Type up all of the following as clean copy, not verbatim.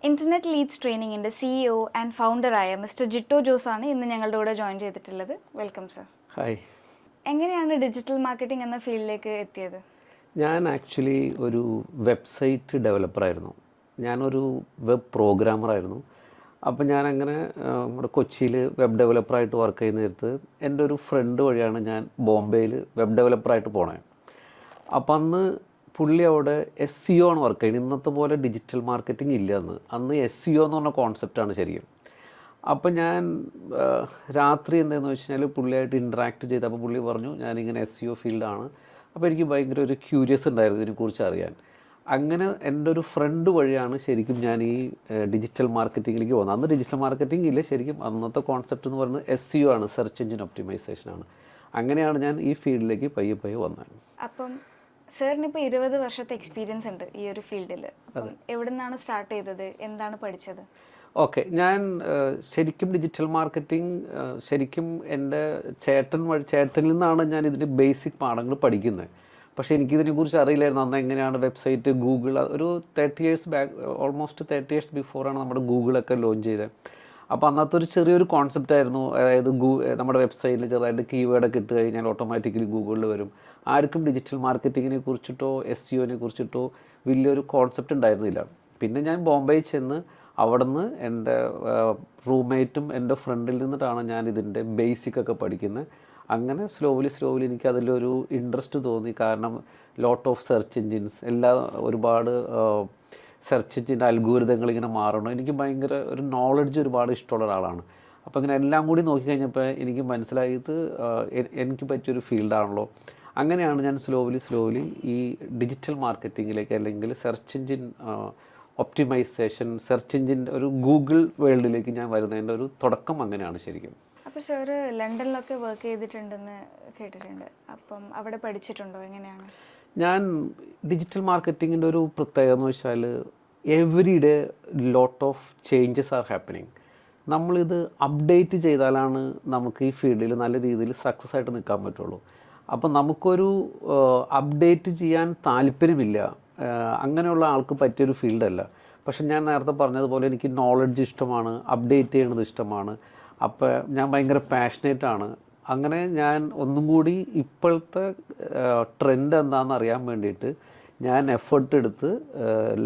Internet leads ട്രെയിനിങ്ങിൻ്റെ CEO and ഫൗണ്ടറായ mister Jitto Jose ആണ് ഇന്ന് ഞങ്ങളുടെ കൂടെ ജോയിൻ ചെയ്തിട്ടുള്ളത്. Welcome sir. ഹായ്. എങ്ങനെയാണ് ഡിജിറ്റൽ മാർക്കറ്റിംഗ് എന്ന ഫീൽഡിലേക്ക് എത്തിയത്? ഞാൻ ആക്ച്വലി ഒരു വെബ്സൈറ്റ് ഡെവലപ്പറായിരുന്നു. ഞാനൊരു വെബ് പ്രോഗ്രാമറായിരുന്നു. അപ്പോൾ ഞാനങ്ങനെ നമ്മുടെ കൊച്ചിയിൽ വെബ് ഡെവലപ്പറായിട്ട് വർക്ക് ചെയ്യുന്ന നേരത്ത് എൻ്റെ ഒരു ഫ്രണ്ട് വഴിയാണ് ഞാൻ ബോംബെയിൽ വെബ് ഡെവലപ്പറായിട്ട് പോണത്. അപ്പം അന്ന് പുള്ളി അവിടെ SEO ആണ് വർക്ക് ചെയ്യുന്നത്. ഇന്നത്തെ പോലെ ഡിജിറ്റൽ മാർക്കറ്റിംഗ് ഇല്ല അന്ന് SEO എന്ന് പറഞ്ഞ കോൺസെപ്റ്റാണ് ശരിക്കും. അപ്പം ഞാൻ രാത്രി എന്താണെന്ന് വെച്ച് കഴിഞ്ഞാൽ പുള്ളിയായിട്ട് ഇൻട്രാക്ട് ചെയ്തപ്പോൾ പുള്ളി പറഞ്ഞു ഞാനിങ്ങനെ SEO ഫീൽഡാണ്. അപ്പോൾ എനിക്ക് ഭയങ്കര ഒരു ക്യൂരിയസ് ഉണ്ടായിരുന്നു ഇതിനെക്കുറിച്ച് അറിയാൻ. അങ്ങനെ എൻ്റെ ഒരു ഫ്രണ്ട് വഴിയാണ് ശരിക്കും ഞാൻ ഈ ഡിജിറ്റൽ മാർക്കറ്റിങ്ങിലേക്ക് പോകുന്നത്. അന്ന് ഡിജിറ്റൽ മാർക്കറ്റിംഗ് ഇല്ല, ശരിക്കും അന്നത്തെ കോൺസെപ്റ്റ് എന്ന് പറയുന്നത് SEO ആണ്, സെർച്ച് എഞ്ചിൻ ഒപ്റ്റിമൈസേഷൻ ആണ്. അങ്ങനെയാണ് ഞാൻ ഈ ഫീൽഡിലേക്ക് പയ്യെ വന്നത്. അപ്പം സാറിന് ഇപ്പോൾ 20 വർഷത്തെ എക്സ്പീരിയൻസ് ഉണ്ട് ഈ ഒരു ഫീൽഡിൽ. എവിടെ നിന്നാണ് സ്റ്റാർട്ട് ചെയ്തത്, എന്താണ് പഠിച്ചത്? ഓക്കെ, ഞാൻ ശരിക്കും ഡിജിറ്റൽ മാർക്കറ്റിംഗ് ശരിക്കും എൻ്റെ ചേട്ടനിൽ നിന്നാണ് ഞാൻ ഇതിൻ്റെ ബേസിക് പാഠങ്ങൾ പഠിക്കുന്നത്. പക്ഷേ എനിക്കിതിനെക്കുറിച്ച് അറിയില്ലായിരുന്നു. അന്ന് എങ്ങനെയാണ് വെബ്സൈറ്റ് ഗൂഗിൾ ഒരു 30 ഇയേഴ്സ് ബാക്ക്, ഓൾമോസ്റ്റ് 30 ഇയേഴ്സ് ബിഫോറാണ് നമ്മുടെ ഗൂഗിളൊക്കെ ലോഞ്ച് ചെയ്തത്. അപ്പോൾ അന്നത്തെ ഒരു ചെറിയൊരു കോൺസെപ്റ്റ് ആയിരുന്നു. അതായത് നമ്മുടെ വെബ്സൈറ്റിൽ ചെറുതായിട്ട് കീവേഡൊക്കെ ഇട്ട് കഴിഞ്ഞാൽ ഓട്ടോമാറ്റിക്കലി ഗൂഗിളിൽ വരും. ആർക്കും ഡിജിറ്റൽ മാർക്കറ്റിങ്ങിനെ കുറിച്ചിട്ടോ SEOനെ കുറിച്ചിട്ടോ വലിയൊരു കോൺസെപ്റ്റ് ഉണ്ടായിരുന്നില്ല. പിന്നെ ഞാൻ ബോംബെയിൽ ചെന്ന് അവിടുന്ന് എൻ്റെ റൂംമേറ്റും എൻ്റെ ഫ്രണ്ടിൽ നിന്നിട്ടാണ് ഞാൻ ഇതിൻ്റെ ബേസിക്കൊക്കെ പഠിക്കുന്നത്. അങ്ങനെ സ്ലോലി എനിക്ക് അതിലൊരു ഇൻട്രസ്റ്റ് തോന്നി. കാരണം ലോട്ട് ഓഫ് സെർച്ച് എൻജിൻസ് ഒരുപാട് സെർച്ച് എഞ്ചിൻ്റെ അൽഗോരിതങ്ങൾ ഇങ്ങനെ മാറണം. എനിക്ക് ഭയങ്കര ഒരു നോളജ് ഒരുപാട് ഇഷ്ടമുള്ള ഒരാളാണ്. അപ്പോൾ ഇങ്ങനെ എല്ലാം കൂടി നോക്കിക്കഴിഞ്ഞപ്പോൾ എനിക്ക് മനസ്സിലായത് എനിക്ക് പറ്റിയൊരു ഫീൽഡാണല്ലോ. അങ്ങനെയാണ് ഞാൻ സ്ലോലി ഈ ഡിജിറ്റൽ മാർക്കറ്റിങ്ങിലേക്ക് അല്ലെങ്കിൽ സെർച്ച് എഞ്ചിൻ ഒപ്റ്റിമൈസേഷൻ, സെർച്ച് എഞ്ചിൻ്റെ ഒരു ഗൂഗിൾ വേൾഡിലേക്ക് ഞാൻ വരുന്നതിൻ്റെ ഒരു തുടക്കം അങ്ങനെയാണ് ശരിക്കും. അപ്പോൾ സാറ് ലണ്ടനിലൊക്കെ വർക്ക് ചെയ്തിട്ടുണ്ടെന്ന് കേട്ടിട്ടുണ്ട്. അപ്പം അവിടെ പഠിച്ചിട്ടുണ്ടോ, എങ്ങനെയാണ്? ഞാൻ ഡിജിറ്റൽ മാർക്കറ്റിങ്ങിൻ്റെ ഒരു പ്രത്യേകത എന്ന് വെച്ചാൽ every day lot of changes are happening. നമ്മളിത് അപ്ഡേറ്റ് ചെയ്താലാണ് നമുക്ക് ഈ ഫീൽഡിൽ നല്ല രീതിയിൽ സക്സസ് ആയിട്ട് നിൽക്കാൻ പറ്റുള്ളൂ. അപ്പം നമുക്കൊരു അപ്ഡേറ്റ് ചെയ്യാൻ താല്പര്യമില്ല, അങ്ങനെയുള്ള ആൾക്ക് പറ്റിയൊരു ഫീൽഡല്ല. പക്ഷെ ഞാൻ നേരത്തെ പറഞ്ഞതുപോലെ എനിക്ക് നോളജ് ഇഷ്ടമാണ്, അപ്ഡേറ്റ് ചെയ്യണത് ഇഷ്ടമാണ്. അപ്പോൾ ഞാൻ ഭയങ്കര പാഷനേറ്റാണ്. അങ്ങനെ ഞാൻ ഒന്നും കൂടി ഇപ്പോഴത്തെ ട്രെൻഡ് എന്താണെന്ന് അറിയാൻ വേണ്ടിയിട്ട് ഞാൻ എഫേർട്ട് എടുത്ത്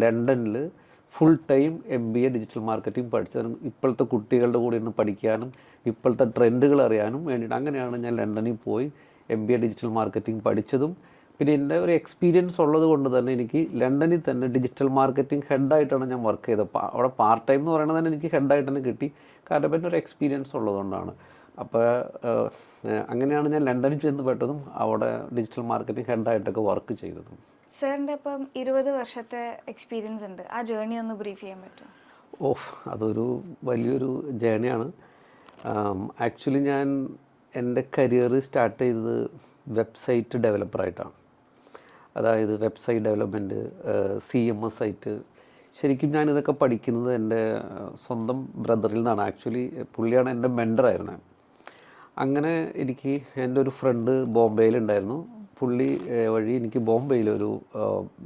ലണ്ടനിൽ full time MBA digital marketing പഠിച്ചതിനും ഇപ്പോഴത്തെ കുട്ടികളുടെ കൂടെ ഇരുന്ന് പഠിക്കാനും ഇപ്പോഴത്തെ ട്രെൻഡുകൾ അറിയാനും വേണ്ടിയിട്ട് അങ്ങനെയാണ് ഞാൻ ലണ്ടനിൽ പോയി MBA ഡിജിറ്റൽ മാർക്കറ്റിംഗ് പഠിച്ചതും. പിന്നെ എൻ്റെ ഒരു എക്സ്പീരിയൻസ് ഉള്ളത് കൊണ്ട് തന്നെ എനിക്ക് ലണ്ടനിൽ തന്നെ ഡിജിറ്റൽ മാർക്കറ്റിംഗ് ഹെഡായിട്ടാണ് ഞാൻ വർക്ക് ചെയ്തത്. അവിടെ പാർട്ട് ടൈം എന്ന് പറയുന്നത് തന്നെ എനിക്ക് ഹെഡായിട്ട് തന്നെ കിട്ടി, കാരണം എൻ്റെ ഒരു എക്സ്പീരിയൻസ് ഉള്ളതുകൊണ്ടാണ്. അപ്പോൾ അങ്ങനെയാണ് ഞാൻ ലണ്ടനിൽ ചെന്ന് പെട്ടതും അവിടെ ഡിജിറ്റൽ മാർക്കറ്റിംഗ് ഹെഡായിട്ടൊക്കെ വർക്ക് ചെയ്തതും. സാറിൻ്റെ ഇപ്പം 20 വർഷത്തെ എക്സ്പീരിയൻസ് ഉണ്ട്, ആ ജേർണി ഒന്ന് ബ്രീഫ് ചെയ്യാൻ പറ്റുമോ? അതൊരു വലിയൊരു ജേർണിയാണ്. ആക്ച്വലി ഞാൻ എൻ്റെ കരിയർ സ്റ്റാർട്ട് ചെയ്തത് വെബ്സൈറ്റ് ഡെവലപ്പറായിട്ടാണ്. അതായത് വെബ്സൈറ്റ് ഡെവലപ്മെൻറ്റ്, CMS സൈറ്റ്. ശരിക്കും ഞാനിതൊക്കെ പഠിക്കുന്നത് എൻ്റെ സ്വന്തം ബ്രദറിൽ നിന്നാണ്. ആക്ച്വലി പുള്ളിയാണ് എൻ്റെ മെൻറ്ററായിരുന്നത്. അങ്ങനെ എനിക്ക് എൻ്റെ ഒരു ഫ്രണ്ട് ബോംബെയിലുണ്ടായിരുന്നു. പുള്ളി വഴി എനിക്ക് ബോംബെയിലൊരു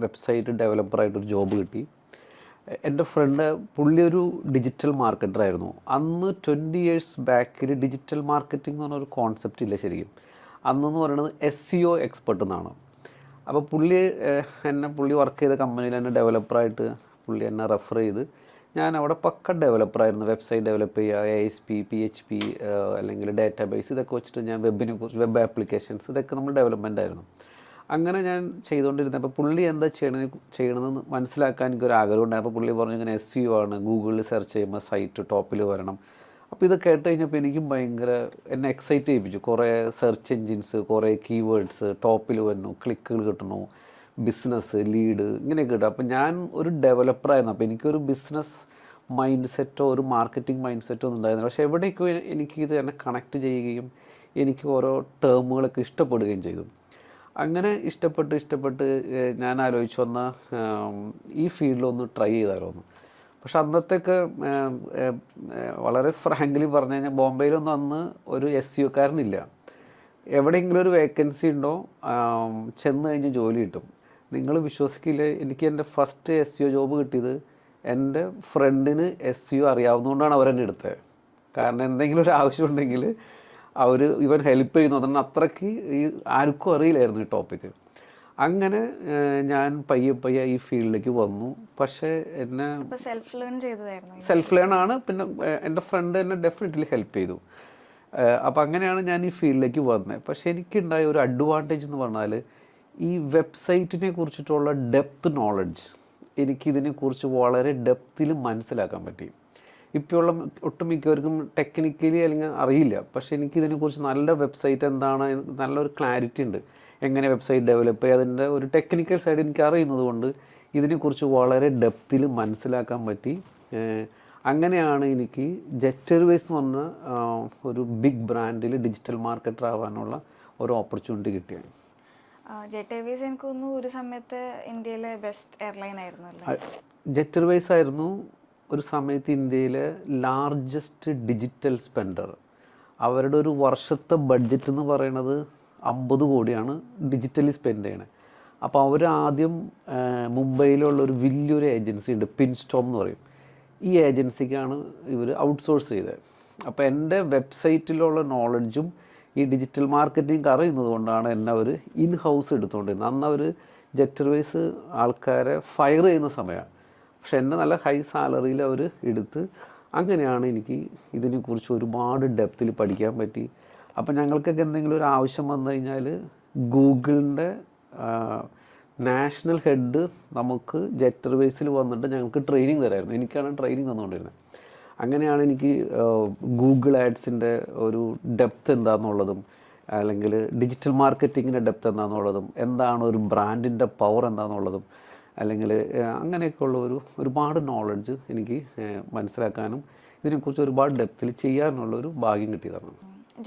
വെബ്സൈറ്റ് ഡെവലപ്പറായിട്ടൊരു ജോബ് കിട്ടി. എൻ്റെ ഫ്രണ്ട് പുള്ളി ഒരു ഡിജിറ്റൽ മാർക്കറ്ററായിരുന്നു. അന്ന് 20 ഇയേഴ്സ് ബാക്കിൽ ഡിജിറ്റൽ മാർക്കറ്റിംഗ് എന്ന് പറഞ്ഞൊരു കോൺസെപ്റ്റ് ഇല്ല ശരിക്കും. അന്നെന്ന് പറയുന്നത് SEO എക്സ്പെർട്ട് എന്നാണ്. അപ്പോൾ പുള്ളി വർക്ക് ചെയ്ത കമ്പനിയിൽ എന്നെ ഡെവലപ്പറായിട്ട് പുള്ളി എന്നെ റെഫർ ചെയ്ത് ഞാൻ അവിടെ പക്ക ഡെവലപ്പറായിരുന്നു. വെബ്സൈറ്റ് ഡെവലപ്പ് ചെയ്യുക, ASP, PHP അല്ലെങ്കിൽ ഡാറ്റാബേസ്, ഇതൊക്കെ വെച്ചിട്ട് ഞാൻ വെബ് ആപ്ലിക്കേഷൻസ് ഇതൊക്കെ നമ്മൾ ഡെവലപ്മെൻ്റ് ആയിരുന്നു. അങ്ങനെ ഞാൻ ചെയ്തുകൊണ്ടിരുന്നപ്പോൾ പുള്ളി എന്താ ചെയ്യണമെന്ന് മനസ്സിലാക്കാൻ എനിക്കൊരു ആഗ്രഹം ഉണ്ടായപ്പോൾ പുള്ളി പറഞ്ഞു ഇങ്ങനെ SEO ആണ്, ഗൂഗിളിൽ സെർച്ച് ചെയ്യുമ്പോൾ സൈറ്റ് ടോപ്പിൽ വരണം. അപ്പോൾ ഇത് കേട്ട് കഴിഞ്ഞപ്പോൾ എനിക്കും ഭയങ്കര എന്നെ എക്സൈറ്റ് ചെയ്യിപ്പിച്ചു. കുറേ സെർച്ച് എൻജിൻസ്, കുറേ കീവേഡ്സ് ടോപ്പിൽ വരുന്നു, ക്ലിക്കുകൾ കിട്ടുന്നു, ബിസിനസ് ലീഡ് ഇങ്ങനെയൊക്കെ കിട്ടും. അപ്പോൾ ഞാൻ ഒരു ഡെവലപ്പറായിരുന്നു. അപ്പോൾ എനിക്കൊരു ബിസിനസ് മൈൻഡ് സെറ്റോ ഒരു മാർക്കറ്റിംഗ് മൈൻഡ് സെറ്റോ ഒന്നും ഉണ്ടായിരുന്നില്ല. പക്ഷേ എവിടേക്കോ എനിക്കിത് എന്നെ കണക്ട് ചെയ്യുകയും എനിക്ക് ഓരോ ടേമുകളൊക്കെ ഇഷ്ടപ്പെടുകയും ചെയ്തു. അങ്ങനെ ഇഷ്ടപ്പെട്ട് ഞാൻ ആലോചിച്ചു വന്ന ഈ ഫീൽഡിലൊന്ന് ട്രൈ ചെയ്താലോന്ന്. പക്ഷെ അന്നത്തേക്ക് വളരെ ഫ്രാങ്ക്ലി പറഞ്ഞു കഴിഞ്ഞാൽ ബോംബെയിലൊന്നും അന്ന് ഒരു SEOക്കാരനില്ല. എവിടെയെങ്കിലും ഒരു വേക്കൻസി ഉണ്ടോ ചെന്ന് കഴിഞ്ഞ് ജോലി കിട്ടും. നിങ്ങൾ വിശ്വസിക്കില്ല, എനിക്ക് എൻ്റെ ഫസ്റ്റ് SEO ജോബ് കിട്ടിയത് എൻ്റെ ഫ്രണ്ടിന് SEO അറിയാവുന്നതുകൊണ്ടാണ് അവരെന്നെ എടുത്തത്. കാരണം എന്തെങ്കിലും ഒരു ആവശ്യമുണ്ടെങ്കിൽ അവർ ഇവൻ ഹെൽപ്പ് ചെയ്യുന്നു. അതുകൊണ്ട് അത്രയ്ക്ക് ഈ ആർക്കും അറിയില്ലായിരുന്നു ഈ ടോപ്പിക്ക്. അങ്ങനെ ഞാൻ പയ്യെ ഈ ഫീൽഡിലേക്ക് വന്നു. പക്ഷേ എന്നെ സെൽഫ് ലേൺ ആണ്. പിന്നെ എൻ്റെ ഫ്രണ്ട് എന്നെ ഡെഫിനറ്റ്ലി ഹെൽപ്പ് ചെയ്തു. അപ്പോൾ അങ്ങനെയാണ് ഞാൻ ഈ ഫീൽഡിലേക്ക് വന്നത്. പക്ഷേ എനിക്കുണ്ടായ ഒരു അഡ്വാൻറ്റേജ് എന്ന് പറഞ്ഞാൽ ഈ വെബ്സൈറ്റിനെ കുറിച്ചിട്ടുള്ള ഡെപ്ത് നോളജ് എനിക്കിതിനെക്കുറിച്ച് വളരെ ഡെപ്തിൽ മനസ്സിലാക്കാൻ പറ്റി. ഇപ്പോഴുള്ള ഒട്ടുമിക്കവർക്കും ടെക്നിക്കലി അല്ലെങ്കിൽ അറിയില്ല. പക്ഷേ എനിക്കിതിനെക്കുറിച്ച് നല്ല വെബ്സൈറ്റ് എന്താണ്, നല്ലൊരു ക്ലാരിറ്റി ഉണ്ട്. എങ്ങനെ വെബ്സൈറ്റ് ഡെവലപ്പ് ചെയ്യുക, അതിൻ്റെ ഒരു ടെക്നിക്കൽ സൈഡ് എനിക്ക് അറിയുന്നത് കൊണ്ട് ഇതിനെക്കുറിച്ച് വളരെ ഡെപ്തിൽ മനസ്സിലാക്കാൻ പറ്റി. അങ്ങനെയാണ് എനിക്ക് ജെറ്റർവേസ് എന്ന് പറഞ്ഞ ഒരു ബിഗ് ബ്രാൻഡിൽ ഡിജിറ്റൽ മാർക്കറ്റർ ആവാനുള്ള ഒരു ഓപ്പർച്യൂണിറ്റി കിട്ടിയത്. ജെറ്റർവേസ് എനിക്ക് തോന്നുന്നു ഒരു സമയത്ത് ഇന്ത്യയിലെ ബെസ്റ്റ് എയർലൈൻ ആയിരുന്നു. ജെറ്റർവേസ് ആയിരുന്നു ഒരു സമയത്ത് ഇന്ത്യയിലെ ലാർജസ്റ്റ് ഡിജിറ്റൽ സ്പെൻഡർ. അവരുടെ ഒരു വർഷത്തെ ബഡ്ജറ്റ് എന്ന് പറയുന്നത് 50 കോടിയാണ് ഡിജിറ്റലി സ്പെൻഡ് ചെയ്യണത്. അപ്പോൾ അവർ ആദ്യം മുംബൈയിലുള്ളൊരു വലിയൊരു ഏജൻസി ഉണ്ട്, പിൻസ്റ്റോം എന്ന് പറയും. ഈ ഏജൻസിക്കാണ് ഇവർ ഔട്ട്സോഴ്സ് ചെയ്തത്. അപ്പോൾ എൻ്റെ വെബ്സൈറ്റിലുള്ള നോളജും ഈ ഡിജിറ്റൽ മാർക്കറ്റിംഗ് അറിയുന്നത് കൊണ്ടാണ് എന്നെ അവർ ഇൻ ഹൗസ് എടുത്തുകൊണ്ടിരുന്നത്. അന്ന് അവർ ജെറ്റർവേസ് ആൾക്കാരെ ഫയർ ചെയ്യുന്ന സമയമാണ്. പക്ഷെ എന്നെ നല്ല ഹൈ സാലറിയിൽ അവർ എടുത്ത്, അങ്ങനെയാണ് എനിക്ക് ഇതിനെക്കുറിച്ച് ഒരുപാട് ഡെപ്തിൽ പഠിക്കാൻ പറ്റി. അപ്പം ഞങ്ങൾക്കൊക്കെ എന്തെങ്കിലും ഒരു ആവശ്യം വന്നു കഴിഞ്ഞാൽ ഗൂഗിളിൻ്റെ നാഷണൽ ഹെഡ് നമുക്ക് ജെറ്റർവേസിൽ വന്നിട്ട് ഞങ്ങൾക്ക് ട്രെയിനിങ് തരായിരുന്നു. എനിക്കാണ് ട്രെയിനിങ് തന്നുകൊണ്ടിരുന്നത്. അങ്ങനെയാണ് എനിക്ക് ഗൂഗിൾ ആഡ്സിൻ്റെ ഒരു ഡെപ്ത് എന്താണെന്നുള്ളതും, അല്ലെങ്കിൽ ഡിജിറ്റൽ മാർക്കറ്റിങ്ങിൻ്റെ ഡെപ്ത് എന്താണെന്നുള്ളതും, എന്താണ് ഒരു ബ്രാൻഡിൻ്റെ പവർ എന്താണെന്നുള്ളതും, അല്ലെങ്കിൽ അങ്ങനെയൊക്കെയുള്ള ഒരുപാട് നോളജ് എനിക്ക് മനസ്സിലാക്കാനും ഇതിനെക്കുറിച്ച് ഒരുപാട് ഡെപ്തിൽ ചെയ്യാനുള്ളൊരു ഭാഗ്യം കിട്ടിയതാണ്.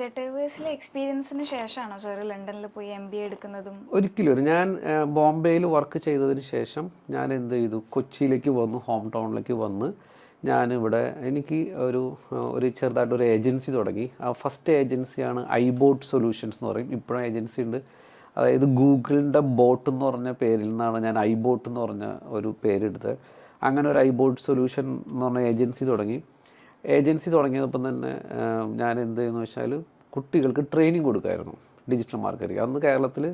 ജെറ്റർവേസിലെ എക്സ്പീരിയൻസിന് ശേഷമാണോ സാർ ലണ്ടനിൽ പോയി MBA എടുക്കുന്നതും? ഒരിക്കലും. ഞാൻ ബോംബെയിൽ വർക്ക് ചെയ്തതിന് ശേഷം ഞാൻ എന്ത് ചെയ്തു, കൊച്ചിയിലേക്ക് വന്നു, ഹോം ടൗണിലേക്ക് വന്ന് ഞാനിവിടെ എനിക്ക് ഒരു ചെറുതായിട്ടൊരു ഏജൻസി തുടങ്ങി. ആ ഫസ്റ്റ് ഏജൻസിയാണ് iBot സൊല്യൂഷൻസ് എന്ന് പറയും. ഇപ്പോഴും ഏജൻസി ഉണ്ട്. അതായത് ഗൂഗിളിൻ്റെ ബോട്ട് എന്ന് പറഞ്ഞ പേരിൽ നിന്നാണ് ഞാൻ iBot എന്ന് പറഞ്ഞ ഒരു പേരെടുത്തത്. അങ്ങനെ ഒരു iBot സൊല്യൂഷൻ എന്ന് പറഞ്ഞ ഏജൻസി തുടങ്ങി. ഏജൻസി തുടങ്ങിയപ്പോൾ തന്നെ ഞാൻ എന്ത് ചെയ്യുന്നു വെച്ചാൽ കുട്ടികൾക്ക് ട്രെയിനിങ് കൊടുക്കുമായിരുന്നു ഡിജിറ്റൽ മാർക്കറ്റിംഗ്. അന്ന്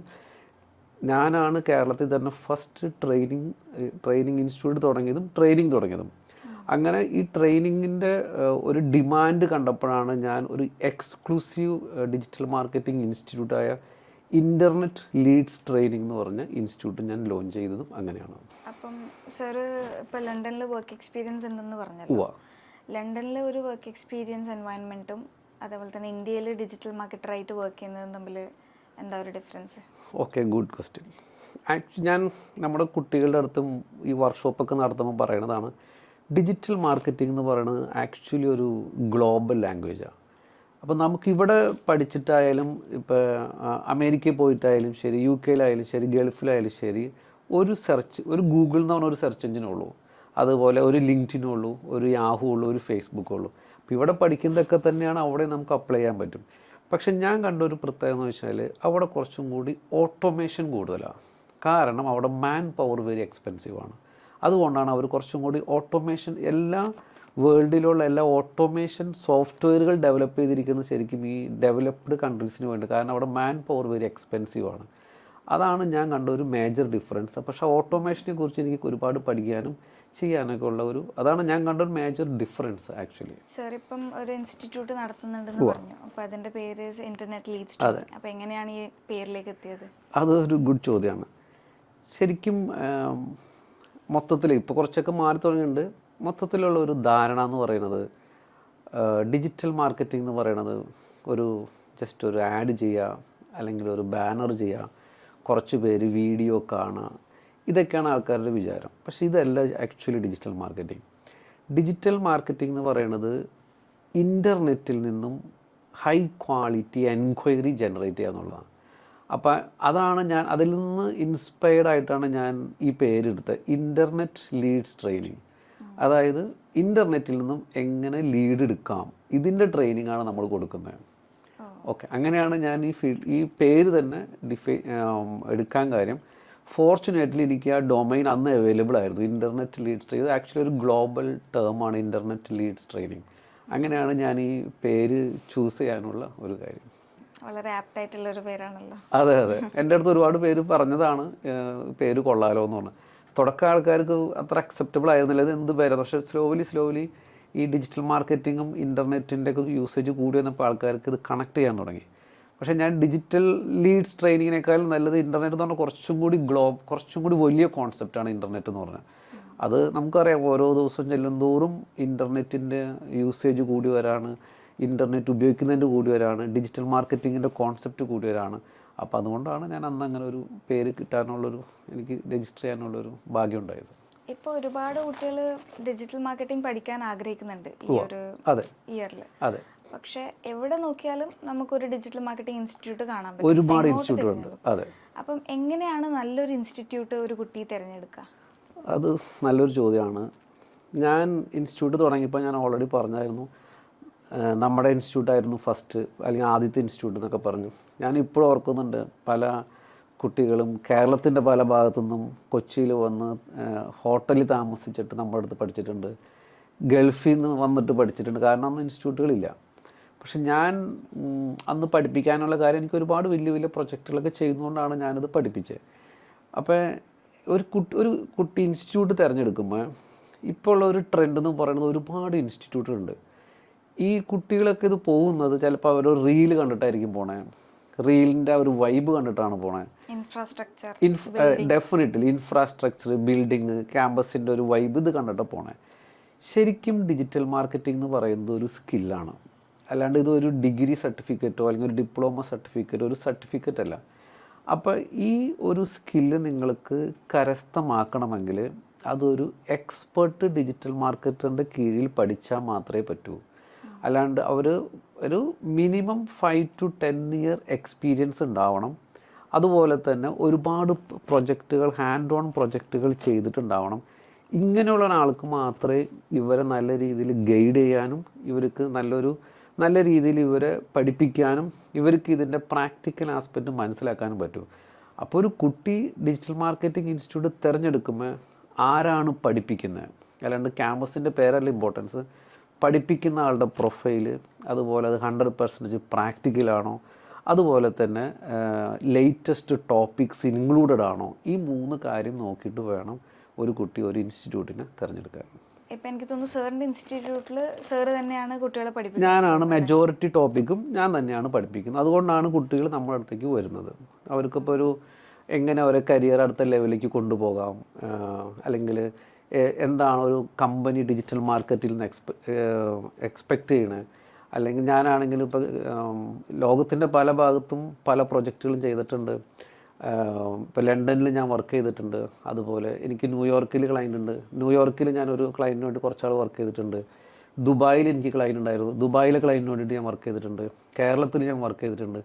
ഞാനാണ് കേരളത്തിൽ തന്നെ ഫസ്റ്റ് ട്രെയിനിങ് ഇൻസ്റ്റിറ്റ്യൂട്ട് തുടങ്ങിയതും. അങ്ങനെ ഈ ട്രെയിനിങ്ങിൻ്റെ ഒരു ഡിമാൻഡ് കണ്ടപ്പോഴാണ് ഞാൻ ഒരു എക്സ്ക്ലൂസീവ് ഡിജിറ്റൽ മാർക്കറ്റിംഗ് ഇൻസ്റ്റിറ്റ്യൂട്ടായ ഇൻ്റർനെറ്റ് ലീഡ്സ് ട്രെയിനിങ് എന്ന് പറഞ്ഞ ഇൻസ്റ്റിറ്റ്യൂട്ട് ഞാൻ ലോഞ്ച് ചെയ്തതും അങ്ങനെയാണ്. അപ്പം സാറ് ഇപ്പോൾ ലണ്ടനിൽ വർക്ക് എക്സ്പീരിയൻസ് ഉണ്ടെന്ന് പറഞ്ഞല്ലോ. ലണ്ടനിലെ ഒരു വർക്ക് എക്സ്പീരിയൻസ് എൻവയൺമെൻറ്റും അതേപോലെ തന്നെ ഇന്ത്യയിൽ ഡിജിറ്റൽ മാർക്കറ്ററായിട്ട് വർക്ക് ചെയ്യുന്നതും തമ്മിൽ എന്താ ഒരു ഡിഫറൻസ്? Okay, good question. ഞാൻ നമ്മുടെ കുട്ടികളുടെ അടുത്തും ഈ വർക്ക്ഷോപ്പൊക്കെ നടത്തുമ്പോൾ പറയണതാണ്, ഡിജിറ്റൽ മാർക്കറ്റിംഗ് എന്ന് പറയുന്നത് ആക്ച്വലി ഒരു ഗ്ലോബൽ ലാംഗ്വേജാണ്. അപ്പോൾ നമുക്കിവിടെ പഠിച്ചിട്ടായാലും, ഇപ്പോൾ അമേരിക്കയിൽ പോയിട്ടായാലും ശരി, UK ശരി, ഗൾഫിലായാലും ശരി, ഒരു ഗൂഗിൾ എന്ന് പറഞ്ഞ ഒരു സെർച്ച് എഞ്ചിനുള്ളൂ. അതുപോലെ ഒരു ലിങ്ക്ഡിനുള്ളൂ, ഒരു യാഹൂ ഉള്ളൂ, ഒരു ഫേസ്ബുക്ക് ഉള്ളൂ. അപ്പോൾ ഇവിടെ പഠിക്കുന്നതൊക്കെ തന്നെയാണ് അവിടെ നമുക്ക് അപ്ലൈ ചെയ്യാൻ പറ്റും. പക്ഷെ ഞാൻ കണ്ട ഒരു പ്രത്യേകത എന്ന് വെച്ചാൽ അവിടെ കുറച്ചും കൂടി ഓട്ടോമേഷൻ കൂടുതലാണ്. കാരണം അവിടെ മാൻ പവർ വെരി എക്സ്പെൻസീവാണ്. അതുകൊണ്ടാണ് അവർ കുറച്ചും കൂടി ഓട്ടോമേഷൻ, വേൾഡിലുള്ള എല്ലാ ഓട്ടോമേഷൻ സോഫ്റ്റ്വെയറുകൾ ഡെവലപ്പ് ചെയ്തിരിക്കുന്നത് ശരിക്കും ഈ ഡെവലപ്ഡ് കൺട്രീസിന് വേണ്ടി. കാരണം അവിടെ മാൻ പവർ വെരി എക്സ്പെൻസീവാണ്. അതാണ് ഞാൻ കണ്ട ഒരു മേജർ ഡിഫറൻസ്. പക്ഷേ ഓട്ടോമേഷനെ കുറിച്ച് എനിക്ക് ഒരുപാട് പഠിക്കാനും ചെയ്യാനൊക്കെ ഉള്ള അതാണ് ഞാൻ കണ്ട ഒരു മേജർ ഡിഫറൻസ് ആക്ച്വലി. സാർ ഇപ്പം ഒരു ഇൻസ്റ്റിറ്റ്യൂട്ട് നടത്തുന്നുണ്ടെന്ന് പറഞ്ഞു. അപ്പോൾ അതിൻ്റെ പേര് ഇൻ്റർനെറ്റ് ലീഡ്സ്. അപ്പോൾ എങ്ങനെയാണ് ഈ പേരിലേക്ക് എത്തിയത്? അതൊരു ഗുഡ് ചോദ്യമാണ്. ശരിക്കും മൊത്തത്തിൽ ഇപ്പോൾ കുറച്ചൊക്കെ മാറി തുടങ്ങിയിട്ടുണ്ട്. മൊത്തത്തിലുള്ള ഒരു ധാരണ എന്ന് പറയുന്നത് ഡിജിറ്റൽ മാർക്കറ്റിംഗ് എന്ന് പറയുന്നത് ജസ്റ്റ് ഒരു ആഡ് ചെയ്യുക, അല്ലെങ്കിൽ ഒരു ബാനർ ചെയ്യുക, കുറച്ച് പേര് വീഡിയോ കാണുക, ഇതൊക്കെയാണ് ആൾക്കാരുടെ വിചാരം. പക്ഷേ ഇതല്ല actually digital marketing. Digital marketing എന്ന് പറയുന്നത് ഇൻ്റർനെറ്റിൽ നിന്നും ഹൈ ക്വാളിറ്റി എൻക്വയറി ജനറേറ്റ് ചെയ്യുക എന്നുള്ളതാണ്. അപ്പോൾ അതാണ് അതിൽ നിന്ന് ഇൻസ്പയർഡ് ആയിട്ടാണ് ഞാൻ ഈ പേരെടുത്തത്, ഇൻ്റർനെറ്റ് ലീഡ്സ് ട്രെയിനിങ്. അതായത് ഇൻ്റർനെറ്റിൽ നിന്നും എങ്ങനെ ലീഡ് എടുക്കാം, ഇതിൻ്റെ ട്രെയിനിങ്ങാണ് നമ്മൾ കൊടുക്കുന്നത്. ഓക്കെ, അങ്ങനെയാണ് ഞാൻ ഈ പേര് തന്നെ എടുക്കാൻ കാര്യം. ഫോർച്ചുനേറ്റ്ലി എനിക്ക് ആ ഡൊമൈൻ അന്ന് അവൈലബിൾ ആയിരുന്നു. ഇൻ്റർനെറ്റ് ലീഡ്സ് ട്രെയിനിങ് ആക്ച്വലി ഒരു ഗ്ലോബൽ ടേമാണ് ഇൻ്റർനെറ്റ് ലീഡ്സ് ട്രെയിനിങ്. അങ്ങനെയാണ് ഞാൻ ഈ പേര് ചൂസ് ചെയ്യാനുള്ള ഒരു കാര്യം. വളരെ ആപ്റ്റായിട്ടുള്ളൊരു പേരാണല്ലോ. അതെ അതെ, എൻ്റെ അടുത്ത് ഒരുപാട് പേര് പറഞ്ഞതാണ് പേര് കൊള്ളാലോ എന്ന് പറഞ്ഞു. തുടക്കം ആൾക്കാർക്ക് അത്ര അക്സെപ്റ്റബിൾ ആയിരുന്നില്ല, ഇത് എന്ത് പേരാണ്. പക്ഷേ സ്ലോലി ഈ ഡിജിറ്റൽ മാർക്കറ്റിങ്ങും ഇൻ്റർനെറ്റിൻ്റെ ഒക്കെ യൂസേജ് കൂടി വന്നപ്പോൾ ആൾക്കാർക്ക് ഇത് കണക്ട് ചെയ്യാൻ തുടങ്ങി. പക്ഷേ ഞാൻ ഡിജിറ്റൽ ലീഡ്സ് ട്രെയിനിങ്ങിനേക്കാളും നല്ലത് ഇൻ്റർനെറ്റ് എന്ന് പറഞ്ഞാൽ കുറച്ചും കൂടി വലിയ കോൺസെപ്റ്റാണ് ഇൻ്റർനെറ്റ് എന്ന് പറഞ്ഞാൽ. അത് നമുക്കറിയാം, ഓരോ ദിവസം ചെല്ലുന്തോറും ഇൻ്റർനെറ്റിൻ്റെ യൂസേജ് കൂടി വരാണ്, ഇൻ്റർനെറ്റ് ഉപയോഗിക്കുന്നതിൻ്റെ കൂടി വരാണ്, ഡിജിറ്റൽ മാർക്കറ്റിങ്ങിൻ്റെ കോൺസെപ്റ്റ് കൂടി വരാണ്. അപ്പോൾ അതുകൊണ്ടാണ് ഞാൻ അന്ന് അങ്ങനെ ഒരു പേര് കിട്ടാനുള്ളൊരു, എനിക്ക് രജിസ്റ്റർ ചെയ്യാനുള്ളൊരു ഭാഗ്യം ഉണ്ടായത്. ഇപ്പോൾ ഒരുപാട് കുട്ടികൾ ഡിജിറ്റൽ മാർക്കറ്റിംഗ് പഠിക്കാൻ ആഗ്രഹിക്കുന്നുണ്ട് ഈ ഒരു ഇയറിൽ. അതെ, പക്ഷേ എവിടെ നോക്കിയാലും നമുക്കൊരു ഡിജിറ്റൽ മാർക്കറ്റിംഗ് ഇൻസ്റ്റിറ്റ്യൂട്ട് കാണാൻ പറ്റും, ഒരുപാട് ഇൻസ്റ്റിറ്റ്യൂട്ട് ഉണ്ട്. അതെ, അപ്പം എങ്ങനെയാണ് നല്ലൊരു ഇൻസ്റ്റിറ്റ്യൂട്ട് ഒരു കുട്ടി തിരഞ്ഞെടുക്കുക? അത് നല്ലൊരു ചോദ്യമാണ്. ഞാൻ ഇൻസ്റ്റിറ്റ്യൂട്ട് തുടങ്ങിയപ്പോൾ ഞാൻ ഓൾറെഡി പറഞ്ഞായിരുന്നു, നമ്മുടെ ഇൻസ്റ്റിറ്റ്യൂട്ടായിരുന്നു ഫസ്റ്റ്, അല്ലെങ്കിൽ ആദ്യത്തെ ഇൻസ്റ്റിറ്റ്യൂട്ട് എന്നൊക്കെ പറഞ്ഞു. ഞാൻ ഇപ്പോഴും ഓർക്കുന്നുണ്ട്, പല കുട്ടികളും കേരളത്തിൻ്റെ പല ഭാഗത്തു നിന്നും കൊച്ചിയിൽ വന്ന് ഹോട്ടലിൽ താമസിച്ചിട്ട് നമ്മുടെ അടുത്ത് പഠിച്ചിട്ടുണ്ട്, ഗൾഫിൽ നിന്ന് വന്നിട്ട് പഠിച്ചിട്ടുണ്ട്. കാരണം അന്ന് ഇൻസ്റ്റിറ്റ്യൂട്ടുകളില്ല. പക്ഷെ ഞാൻ അന്ന് പഠിപ്പിക്കാനുള്ള കാര്യം, എനിക്ക് ഒരുപാട് വലിയ പ്രൊജക്റ്റുകളൊക്കെ ചെയ്യുന്നതുകൊണ്ടാണ് ഞാനത് പഠിപ്പിച്ചത്. അപ്പോൾ ഒരു കുട്ടി ഇൻസ്റ്റിറ്റ്യൂട്ട് തിരഞ്ഞെടുക്കുമ്പോൾ ഇപ്പോൾ ഉള്ള ഒരു ട്രെൻഡ് എന്ന് പറയുന്നത്, ഒരുപാട് ഇൻസ്റ്റിറ്റ്യൂട്ടുണ്ട്. ഈ കുട്ടികളൊക്കെ ഇത് പോകുന്നത് ചിലപ്പോൾ അവർ റീൽ കണ്ടിട്ടായിരിക്കും പോണേ, റീലിൻ്റെ ഒരു വൈബ് കണ്ടിട്ടാണ് പോണേ. ഡെഫിനറ്റ്ലി ഇൻഫ്രാസ്ട്രക്ചർ, ബിൽഡിങ്, ക്യാമ്പസിൻ്റെ ഒരു വൈബ് ഇത് കണ്ടിട്ടാണ് പോണേ. ശരിക്കും ഡിജിറ്റൽ മാർക്കറ്റിംഗ് എന്ന് പറയുന്നത് ഒരു സ്കില്ലാണ്, അല്ലാണ്ട് ഇതൊരു ഡിഗ്രി സർട്ടിഫിക്കറ്റോ അല്ലെങ്കിൽ ഒരു ഡിപ്ലോമ സർട്ടിഫിക്കറ്റോ ഒരു സർട്ടിഫിക്കറ്റ് അല്ല. അപ്പോൾ ഈ ഒരു സ്കില്ല് നിങ്ങൾക്ക് കരസ്ഥമാക്കണമെങ്കിൽ അതൊരു എക്സ്പേർട്ട് ഡിജിറ്റൽ മാർക്കറ്ററിൻ്റെ കീഴിൽ പഠിച്ചാൽ മാത്രമേ പറ്റൂ. അല്ലാണ്ട് ഒരു മിനിമം 5 to 10 ഇയർ എക്സ്പീരിയൻസ് ഉണ്ടാവണം. അതുപോലെ തന്നെ ഒരുപാട് പ്രൊജക്റ്റുകൾ, ഹാൻഡ് ഓൺ പ്രൊജക്റ്റുകൾ ചെയ്തിട്ടുണ്ടാവണം. ഇങ്ങനെയുള്ള ഒരാൾക്ക് മാത്രമേ ഇവരെ നല്ല രീതിയിൽ ഗൈഡ് ചെയ്യാനും ഇവർക്ക് നല്ല രീതിയിൽ ഇവരെ പഠിപ്പിക്കാനും ഇവർക്ക് ഇതിൻ്റെ പ്രാക്ടിക്കൽ ആസ്പെക്റ്റ് മനസ്സിലാക്കാനും പറ്റൂ. അപ്പോൾ ഒരു കുട്ടി ഡിജിറ്റൽ മാർക്കറ്റിംഗ് ഇൻസ്റ്റിറ്റ്യൂട്ട് തിരഞ്ഞെടുക്കുമ്പോൾ ആരാണ് പഠിപ്പിക്കുന്നത്, അല്ലാണ്ട് ക്യാമ്പസിൻ്റെ പേരല്ല ഇമ്പോർട്ടൻസ്, പഠിപ്പിക്കുന്ന ആളുടെ പ്രൊഫൈല്, അതുപോലെ അത് 100% പ്രാക്ടിക്കലാണോ, അതുപോലെ തന്നെ ലേറ്റസ്റ്റ് ടോപ്പിക്സ് ഇൻക്ലൂഡഡ് ആണോ, ഈ 3 കാര്യം നോക്കിയിട്ട് വേണം ഒരു കുട്ടി ഒരു ഇൻസ്റ്റിറ്റ്യൂട്ടിനെ തിരഞ്ഞെടുക്കാൻ. ഇപ്പം എനിക്ക് തോന്നുന്നു സാറിൻ്റെ ഇൻസ്റ്റിറ്റ്യൂട്ടിൽ സാറ് തന്നെയാണ് കുട്ടികളെ പഠിപ്പിക്കുന്നത്. ഞാനാണ് മെജോറിറ്റി ടോപ്പിക്കും ഞാൻ തന്നെയാണ് പഠിപ്പിക്കുന്നത്. അതുകൊണ്ടാണ് കുട്ടികൾ നമ്മുടെ അടുത്തേക്ക് വരുന്നത്. അവർക്കിപ്പോൾ എങ്ങനെ അവരെ കരിയർ അടുത്ത ലെവലിലേക്ക് കൊണ്ടുപോകാം, അല്ലെങ്കിൽ എന്താണ് ഒരു കമ്പനി ഡിജിറ്റൽ മാർക്കറ്റിൽ നിന്ന് എക്സ്പെക്റ്റ് ചെയ്യണത്, അല്ലെങ്കിൽ ഞാനാണെങ്കിലും ഇപ്പോൾ ലോകത്തിൻ്റെ പല ഭാഗത്തും പല പ്രൊജക്റ്റുകളും ചെയ്തിട്ടുണ്ട്. ഇപ്പോൾ ലണ്ടനിൽ ഞാൻ വർക്ക് ചെയ്തിട്ടുണ്ട്, അതുപോലെ എനിക്ക് ന്യൂയോർക്കിൽ ക്ലയൻ്റ് ഉണ്ട്. ന്യൂയോർക്കിൽ ഞാനൊരു ക്ലയൻറ്റിന് വേണ്ടി കുറച്ചാൾ വർക്ക് ചെയ്തിട്ടുണ്ട്. ദുബായിൽ എനിക്ക് ക്ലയൻ്റ് ഉണ്ടായിരുന്നു, ദുബായിലെ ക്ലയൻറ്റിന് വേണ്ടിയിട്ട് ഞാൻ വർക്ക് ചെയ്തിട്ടുണ്ട്. കേരളത്തിൽ ഞാൻ വർക്ക് ചെയ്തിട്ടുണ്ട്,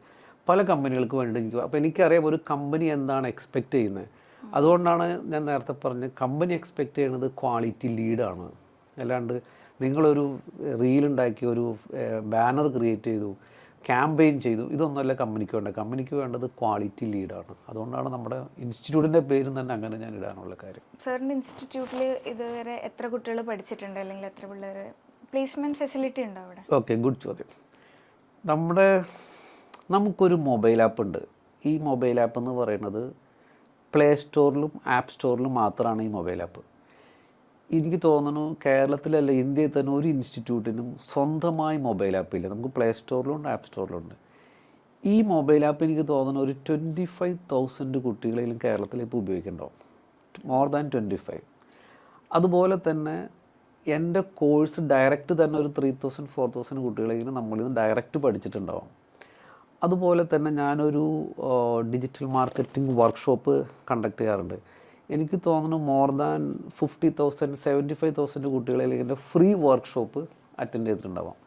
പല കമ്പനികൾക്ക് വേണ്ടി എനിക്ക്. അപ്പോൾ എനിക്കറിയാം ഒരു കമ്പനി എന്താണ് എക്സ്പെക്റ്റ് ചെയ്യുന്നത്. അതുകൊണ്ടാണ് ഞാൻ നേരത്തെ പറഞ്ഞത്, കമ്പനി എക്സ്പെക്റ്റ് ചെയ്യുന്നത് ക്വാളിറ്റി ലീഡാണ്. അല്ലാണ്ട് നിങ്ങളൊരു റീലുണ്ടാക്കി, ഒരു ബാനർ ക്രിയേറ്റ് ചെയ്തു, ക്യാമ്പയിൻ ചെയ്തു, ഇതൊന്നുമല്ല കമ്പനിക്ക് വേണ്ടത്. കമ്പനിക്ക് വേണ്ടത് ക്വാളിറ്റി ലീഡാണ്. അതുകൊണ്ടാണ് നമ്മുടെ ഇൻസ്റ്റിറ്റ്യൂട്ടിൻ്റെ പേരും തന്നെ അങ്ങനെ ഞാൻ ഇടാനുള്ള കാര്യം. സാറിൻ്റെ ഇൻസ്റ്റിറ്റ്യൂട്ടിൽ ഇതുവരെ എത്ര കുട്ടികൾ പഠിച്ചിട്ടുണ്ട്, അല്ലെങ്കിൽ എത്ര പിള്ളേർ, പ്ലേസ്മെൻറ്റ് ഫെസിലിറ്റി ഉണ്ടോ അവിടെ? ഓക്കെ, ഗുഡ് ചോദ്യം. നമുക്കൊരു മൊബൈൽ ആപ്പ് ഉണ്ട്. ഈ മൊബൈൽ ആപ്പ് എന്ന് പറയുന്നത് പ്ലേ സ്റ്റോറിലും ആപ്പ് സ്റ്റോറിലും മാത്രമാണ് ഈ മൊബൈൽ ആപ്പ്. എനിക്ക് തോന്നുന്നു കേരളത്തിലല്ല, ഇന്ത്യയിൽ തന്നെ ഒരു ഇൻസ്റ്റിറ്റ്യൂട്ടിനും സ്വന്തമായി മൊബൈൽ ആപ്പില്ല. നമുക്ക് പ്ലേ സ്റ്റോറിലുണ്ട്, ആപ്പ് സ്റ്റോറിലുണ്ട്. ഈ മൊബൈൽ ആപ്പ് എനിക്ക് തോന്നുന്നു ഒരു 25,000 കുട്ടികളെങ്കിലും കേരളത്തിൽ ഇപ്പോൾ ഉപയോഗിക്കുന്നുണ്ടാവും, മോർ ദാൻ 25. അതുപോലെ തന്നെ എൻ്റെ കോഴ്സ് ഡയറക്റ്റ് തന്നെ ഒരു 3,000 4,000 കുട്ടികളെങ്കിലും നമ്മളിന്ന് ഡയറക്റ്റ് പഠിച്ചിട്ടുണ്ടാവും. അതുപോലെ തന്നെ ഞാനൊരു ഡിജിറ്റൽ മാർക്കറ്റിംഗ് വർക്ക്ഷോപ്പ് കണ്ടക്ട് ചെയ്യാറുണ്ട്. എനിക്ക് തോന്നുന്നു മോർ ദാൻ 50,000 75,000 കുട്ടികളെ എൻ്റെ ഫ്രീ വർക്ക്ഷോപ്പ് അറ്റൻഡ് ചെയ്തിട്ടുണ്ടാവാം.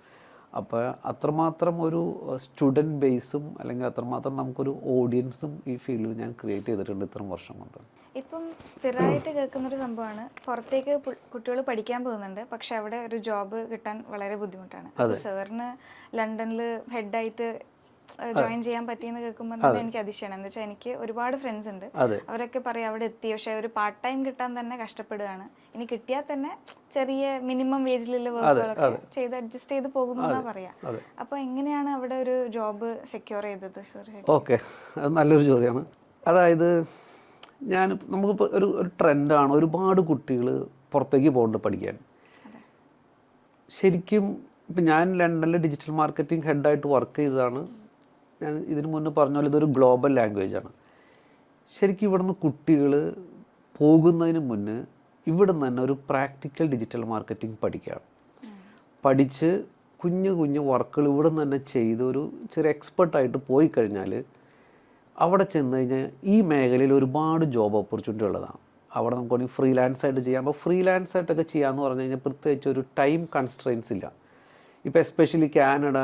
അപ്പോൾ അത്രമാത്രം ഒരു സ്റ്റുഡൻറ്റ് ബേസും അല്ലെങ്കിൽ അത്രമാത്രം നമുക്കൊരു ഓഡിയൻസും ഈ ഫീൽഡിൽ ഞാൻ ക്രിയേറ്റ് ചെയ്തിട്ടുണ്ട് ഇത്രയും വർഷം കൊണ്ട്. ഇപ്പം സ്ഥിരമായിട്ട് കേൾക്കുന്നൊരു സംഭവമാണ്, പുറത്തേക്ക് കുട്ടികൾ പഠിക്കാൻ പോകുന്നുണ്ട്, പക്ഷെ അവിടെ ഒരു ജോബ് കിട്ടാൻ വളരെ ബുദ്ധിമുട്ടാണ്. അപ്പോൾ സാറിന് ലണ്ടനിൽ ഹെഡായിട്ട് ജോയിൻ ചെയ്യാൻ പറ്റിയെന്ന് കേൾക്കുമ്പോൾ തന്നെ എനിക്ക് അതിശയമാണ്. എന്താ വെച്ചാൽ എനിക്ക് ഒരുപാട് ഫ്രണ്ട്സ് ഉണ്ട്, അവരൊക്കെ പറയും അവിടെ എത്തി, പക്ഷെ ഒരു പാർട്ട് ടൈം കിട്ടാൻ തന്നെ കഷ്ടപ്പെടുകയാണ്. ഇനി കിട്ടിയാൽ തന്നെ ചെറിയ മിനിമം വേജിലുള്ള വർക്കുകളൊക്കെ ചെയ്ത് അഡ്ജസ്റ്റ് ചെയ്ത് പോകുന്നു എന്നാ പറയാ. അപ്പൊ എങ്ങനെയാണ് അവിടെ ഒരു ജോബ് സെക്യൂർ ചെയ്തത്? ഓക്കെ, അത് നല്ലൊരു ചോദ്യമാണ്. അതായത് നമുക്കിപ്പോൾ ഒരു ട്രെൻഡാണ്, ഒരുപാട് കുട്ടികൾ പുറത്തേക്ക് പോകുന്നുണ്ട് പഠിക്കാൻ. ശരിക്കും ഇപ്പം ഞാൻ ലണ്ടനിൽ ഡിജിറ്റൽ മാർക്കറ്റിംഗ് ഹെഡായിട്ട് വർക്ക് ചെയ്തതാണ്. ഞാൻ ഇതിന് മുന്നേ പറഞ്ഞ പോലെ ഇതൊരു ഗ്ലോബൽ ലാംഗ്വേജാണ്. ശരിക്കും ഇവിടുന്ന് കുട്ടികൾ പോകുന്നതിന് മുന്നേ ഇവിടുന്ന് തന്നെ ഒരു പ്രാക്ടിക്കൽ ഡിജിറ്റൽ മാർക്കറ്റിംഗ് പഠിക്കുകയാണ്. പഠിച്ച് കുഞ്ഞു വർക്കുകൾ ഇവിടുന്ന് തന്നെ ചെയ്ത് ഒരു ചെറിയ എക്സ്പെർട്ടായിട്ട് പോയി കഴിഞ്ഞാൽ അവിടെ ചെന്ന് കഴിഞ്ഞാൽ ഈ മേഖലയിൽ ഒരുപാട് ജോബ് ഓപ്പർച്യൂണിറ്റി ഉള്ളതാണ്. അവിടെ നമുക്ക് വേണമെങ്കിൽ ഫ്രീലാൻസായിട്ട് ചെയ്യാം. അപ്പോൾ ഫ്രീലാൻസായിട്ടൊക്കെ ചെയ്യാമെന്ന് പറഞ്ഞു കഴിഞ്ഞാൽ പ്രത്യേകിച്ച് ഒരു ടൈം കൺസ്ട്രെയിൻസ് ഇല്ല. ഇപ്പോൾ എസ്പെഷ്യലി കാനഡ,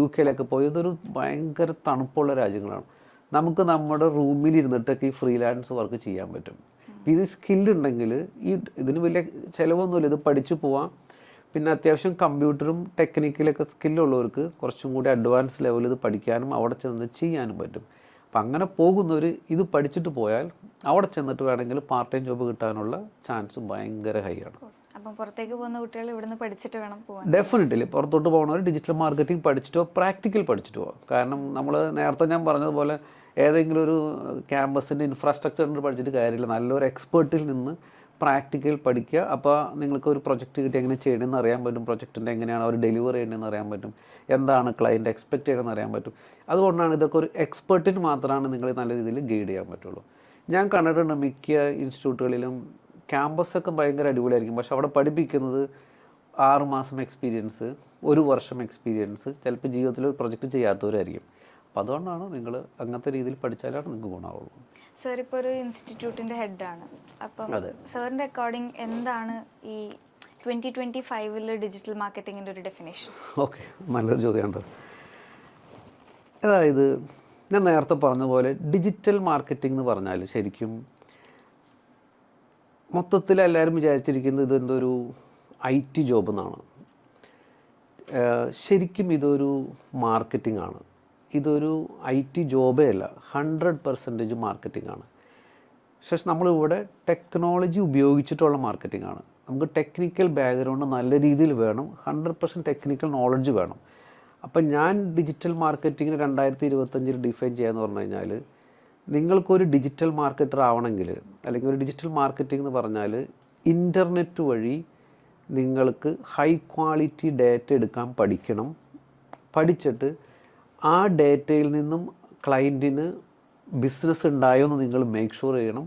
UK പോയി ഇതൊരു ഭയങ്കര തണുപ്പുള്ള രാജ്യങ്ങളാണ്. നമുക്ക് നമ്മുടെ റൂമിൽ ഇരുന്നിട്ടൊക്കെ ഈ ഫ്രീലാൻസ് വർക്ക് ചെയ്യാൻ പറ്റും. ഇത് സ്കില്ലുണ്ടെങ്കിൽ ഇതിന് വലിയ ചിലവൊന്നുമില്ല, ഇത് പഠിച്ചു പോവാം. പിന്നെ അത്യാവശ്യം കമ്പ്യൂട്ടറും ടെക്നിക്കലൊക്കെ സ്കില്ലുള്ളവർക്ക് കുറച്ചും കൂടി അഡ്വാൻസ് ലെവലിൽ ഇത് പഠിക്കാനും അവിടെ ചെന്ന് ചെയ്യാനും പറ്റും. അപ്പം അങ്ങനെ പോകുന്നവർ ഇത് പഠിച്ചിട്ട് പോയാൽ അവിടെ ചെന്നിട്ട് വേണമെങ്കിൽ പാർട്ട് ടൈം ജോബ് കിട്ടാനുള്ള ചാൻസ് ഭയങ്കര ഹൈ ആണ്. അപ്പം പുറത്തേക്ക് പോകുന്ന കുട്ടികൾ ഇവിടുന്ന് പഠിച്ചിട്ട് വേണം പോകാൻ. ഡെഫിനറ്റ്ലി പുറത്തോട്ട് പോകുന്നവർ ഡിജിറ്റൽ മാർക്കറ്റിംഗ് പഠിച്ചിട്ടോ പ്രാക്ടിക്കൽ പഠിച്ചിട്ട് പോകാം. കാരണം നമ്മൾ നേരത്തെ ഞാൻ പറഞ്ഞതുപോലെ ഏതെങ്കിലും ഒരു ക്യാമ്പസിൻ്റെ ഇൻഫ്രാസ്ട്രക്ചറിന് പഠിച്ചിട്ട് കാര്യമില്ല. നല്ലൊരു എക്സ്പേർട്ടിൽ നിന്ന് പ്രാക്ടിക്കൽ പഠിക്കുക. അപ്പോൾ നിങ്ങൾക്ക് ഒരു പ്രൊജക്റ്റ് കിട്ടി എങ്ങനെ ചെയ്യണമെന്ന് അറിയാൻ പറ്റും, പ്രൊജക്റ്റിൻ്റെ എങ്ങനെയാണ് അവർ ഡെലിവർ ചെയ്യണമെന്ന് അറിയാൻ പറ്റും, എന്താണ് ക്ലയൻറ്റ് എക്സ്പെക്റ്റ് ചെയ്യണമെന്ന് അറിയാൻ പറ്റും. അതുകൊണ്ടാണ് ഇതൊക്കെ ഒരു എക്സ്പെർട്ടിന് മാത്രമാണ് നിങ്ങൾ നല്ല രീതിയിൽ ഗൈഡ് ചെയ്യാൻ പറ്റുള്ളൂ. ഞാൻ കണ്ടിട്ടുണ്ട് മിക്ക ഇൻസ്റ്റിറ്റ്യൂട്ടുകളിലും ക്യാമ്പസൊക്കെ ഭയങ്കര അടിപൊളിയായിരിക്കും, പക്ഷെ അവിടെ പഠിപ്പിക്കുന്നത് 6 മാസം എക്സ്പീരിയൻസ്, 1 വർഷം എക്സ്പീരിയൻസ്, ചിലപ്പോൾ ജീവിതത്തിൽ ഒരു പ്രൊജക്റ്റ് ചെയ്യാത്തവരായിരിക്കും. അപ്പോൾ അതുകൊണ്ടാണ് നിങ്ങൾ അങ്ങനത്തെ രീതിയിൽ പഠിച്ചാലാണ് നിങ്ങൾക്ക് ഗുണമാവുള്ളൂ. സാർ ഇപ്പോൾ ഒരു ഇൻസ്റ്റിറ്റ്യൂട്ടിൻ്റെ ഹെഡാണ്, അപ്പം സാറിൻ്റെ അക്കോർഡിംഗ് എന്താണ് ഈ 2025 ഡിജിറ്റൽ മാർക്കറ്റിങ്ങിൻ്റെ ഒരു ഡെഫിനേഷൻ? ഓക്കെ, നല്ലൊരു ചോദ്യമുണ്ട്. അതായത് ഞാൻ നേരത്തെ പറഞ്ഞ പോലെ ഡിജിറ്റൽ മാർക്കറ്റിംഗ് എന്ന് പറഞ്ഞാൽ ശരിക്കും മൊത്തത്തിൽ എല്ലാവരും വിചാരിച്ചിരിക്കുന്നത് ഇതെന്തൊരു IT ജോബ് എന്നാണ്. ശരിക്കും ഇതൊരു മാർക്കറ്റിംഗ് ആണ്. ഇതൊരു IT ജോബേ അല്ല, 100% മാർക്കറ്റിംഗ് ആണ്. പക്ഷേ നമ്മളിവിടെ ടെക്നോളജി ഉപയോഗിച്ചിട്ടുള്ള മാർക്കറ്റിംഗ് ആണ്. നമുക്ക് ടെക്നിക്കൽ ബാക്ക്ഗ്രൗണ്ട് നല്ല രീതിയിൽ വേണം, 100% ടെക്നിക്കൽ നോളജ് വേണം. അപ്പം ഞാൻ ഡിജിറ്റൽ മാർക്കറ്റിങ്ങിന് 2025 ഡിഫൈൻ ചെയ്യാന്ന് പറഞ്ഞു കഴിഞ്ഞാൽ, നിങ്ങൾക്കൊരു ഡിജിറ്റൽ മാർക്കറ്റർ ആവണമെങ്കിൽ, അല്ലെങ്കിൽ ഒരു ഡിജിറ്റൽ മാർക്കറ്റിംഗ് എന്ന് പറഞ്ഞാൽ ഇൻ്റർനെറ്റ് വഴി നിങ്ങൾക്ക് ഹൈ ക്വാളിറ്റി ഡാറ്റ എടുക്കാൻ പഠിക്കണം. പഠിച്ചിട്ട് ആ ഡേറ്റയിൽ നിന്നും ക്ലയൻറ്റിന് ബിസിനസ് ഉണ്ടായോ എന്ന് നിങ്ങൾ മേക്ക് ഷുവർ ചെയ്യണം.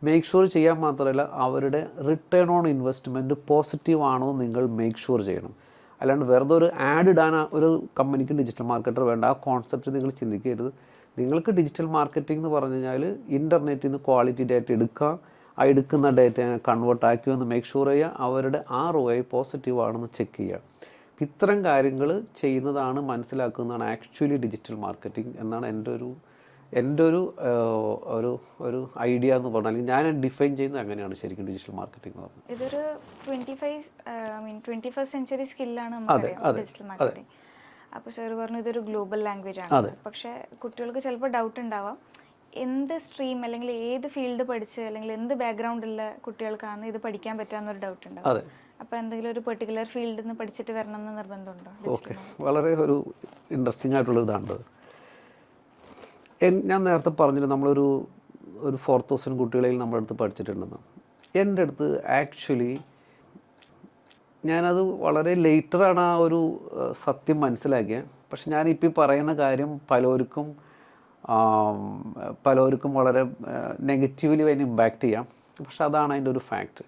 മേക്ക് ഷുവർ ചെയ്യാൻ മാത്രമല്ല, അവരുടെ റിട്ടേൺ ഓൺ ഇൻവെസ്റ്റ്മെൻറ്റ് പോസിറ്റീവ് ആണോ എന്ന് നിങ്ങൾ മേക്ക് ഷുവർ ചെയ്യണം. അല്ലാണ്ട് വെറുതെ ഒരു ആഡ് ഇടാൻ ഒരു കമ്പനിക്ക് ഡിജിറ്റൽ മാർക്കറ്റർ വേണ്ട. ആ കോൺസെപ്റ്റ് നിങ്ങൾ ചിന്തിക്കരുത്. നിങ്ങൾക്ക് ഡിജിറ്റൽ മാർക്കറ്റിംഗ് എന്ന് പറഞ്ഞു കഴിഞ്ഞാൽ ഇൻ്റർനെറ്റിൽ നിന്ന് ക്വാളിറ്റി ഡാറ്റ എടുക്കുക, ആ എടുക്കുന്ന ഡാറ്റ കൺവേർട്ട് ആക്കിയോ എന്ന് മേക്ക് ഷുവർ ചെയ്യുക, അവരുടെ ROI പോസിറ്റീവ് ആണെന്ന് ചെക്ക് ചെയ്യുക. ഇത്തരം കാര്യങ്ങൾ ചെയ്യുന്നതാണ്, മനസ്സിലാക്കുന്നതാണ് ആക്ച്വലി ഡിജിറ്റൽ മാർക്കറ്റിംഗ് എന്നാണ് എൻ്റെ ഒരു ഐഡിയ എന്ന് പറഞ്ഞാൽ, അല്ലെങ്കിൽ ഞാൻ ഡിഫൈൻ ചെയ്യുന്നത് അങ്ങനെയാണ് ശരിക്കും ഡിജിറ്റൽ മാർക്കറ്റിംഗ് എന്ന് പറഞ്ഞാൽ. ഇതൊരു 21st സെഞ്ച്വറി സ്കില്ലാണ് ഡിജിറ്റൽ മാർക്കറ്റിംഗ്. അപ്പോൾ സാർ പറഞ്ഞു ഇതൊരു ഗ്ലോബൽ ലാംഗ്വേജ് ആണ്. പക്ഷേ കുട്ടികൾക്ക് ചിലപ്പോൾ ഡൗട്ട് ഉണ്ടാവാം, എന്ത് സ്ട്രീം അല്ലെങ്കിൽ ഏത് ഫീൽഡ് പഠിച്ച് അല്ലെങ്കിൽ എന്ത് ബാക്ക്ഗ്രൗണ്ടുള്ള കുട്ടികൾക്കാണ് ഇത് പഠിക്കാൻ പറ്റാമെന്നൊരു ഡൗട്ട് ഉണ്ടാവും. അപ്പോൾ എന്തെങ്കിലും ഒരു പെർട്ടിക്കുലർ ഫീൽഡിൽ നിന്ന് പഠിച്ചിട്ട് വരണം എന്ന് നിർബന്ധമുണ്ടോ? ഓക്കെ, വളരെ ഒരു ഇൻട്രസ്റ്റിംഗ് ആയിട്ടുള്ള ഇതാണ്. ഞാൻ നേരത്തെ പറഞ്ഞില്ല, നമ്മളൊരു 4000 കുട്ടികളെയും നമ്മുടെ അടുത്ത് പഠിച്ചിട്ടുണ്ടെന്ന്. എൻ്റെ അടുത്ത് ആക്ച്വലി ഞാനത് വളരെ ലേറ്ററാണ് ആ ഒരു സത്യം മനസ്സിലാക്കിയത്. പക്ഷെ ഞാനിപ്പോൾ പറയുന്ന കാര്യം പലർക്കും വളരെ നെഗറ്റീവ്ലി അതിന് ഇമ്പാക്റ്റ് ചെയ്യാം. പക്ഷെ അതാണ് അതിൻ്റെ ഒരു ഫാക്റ്റ്.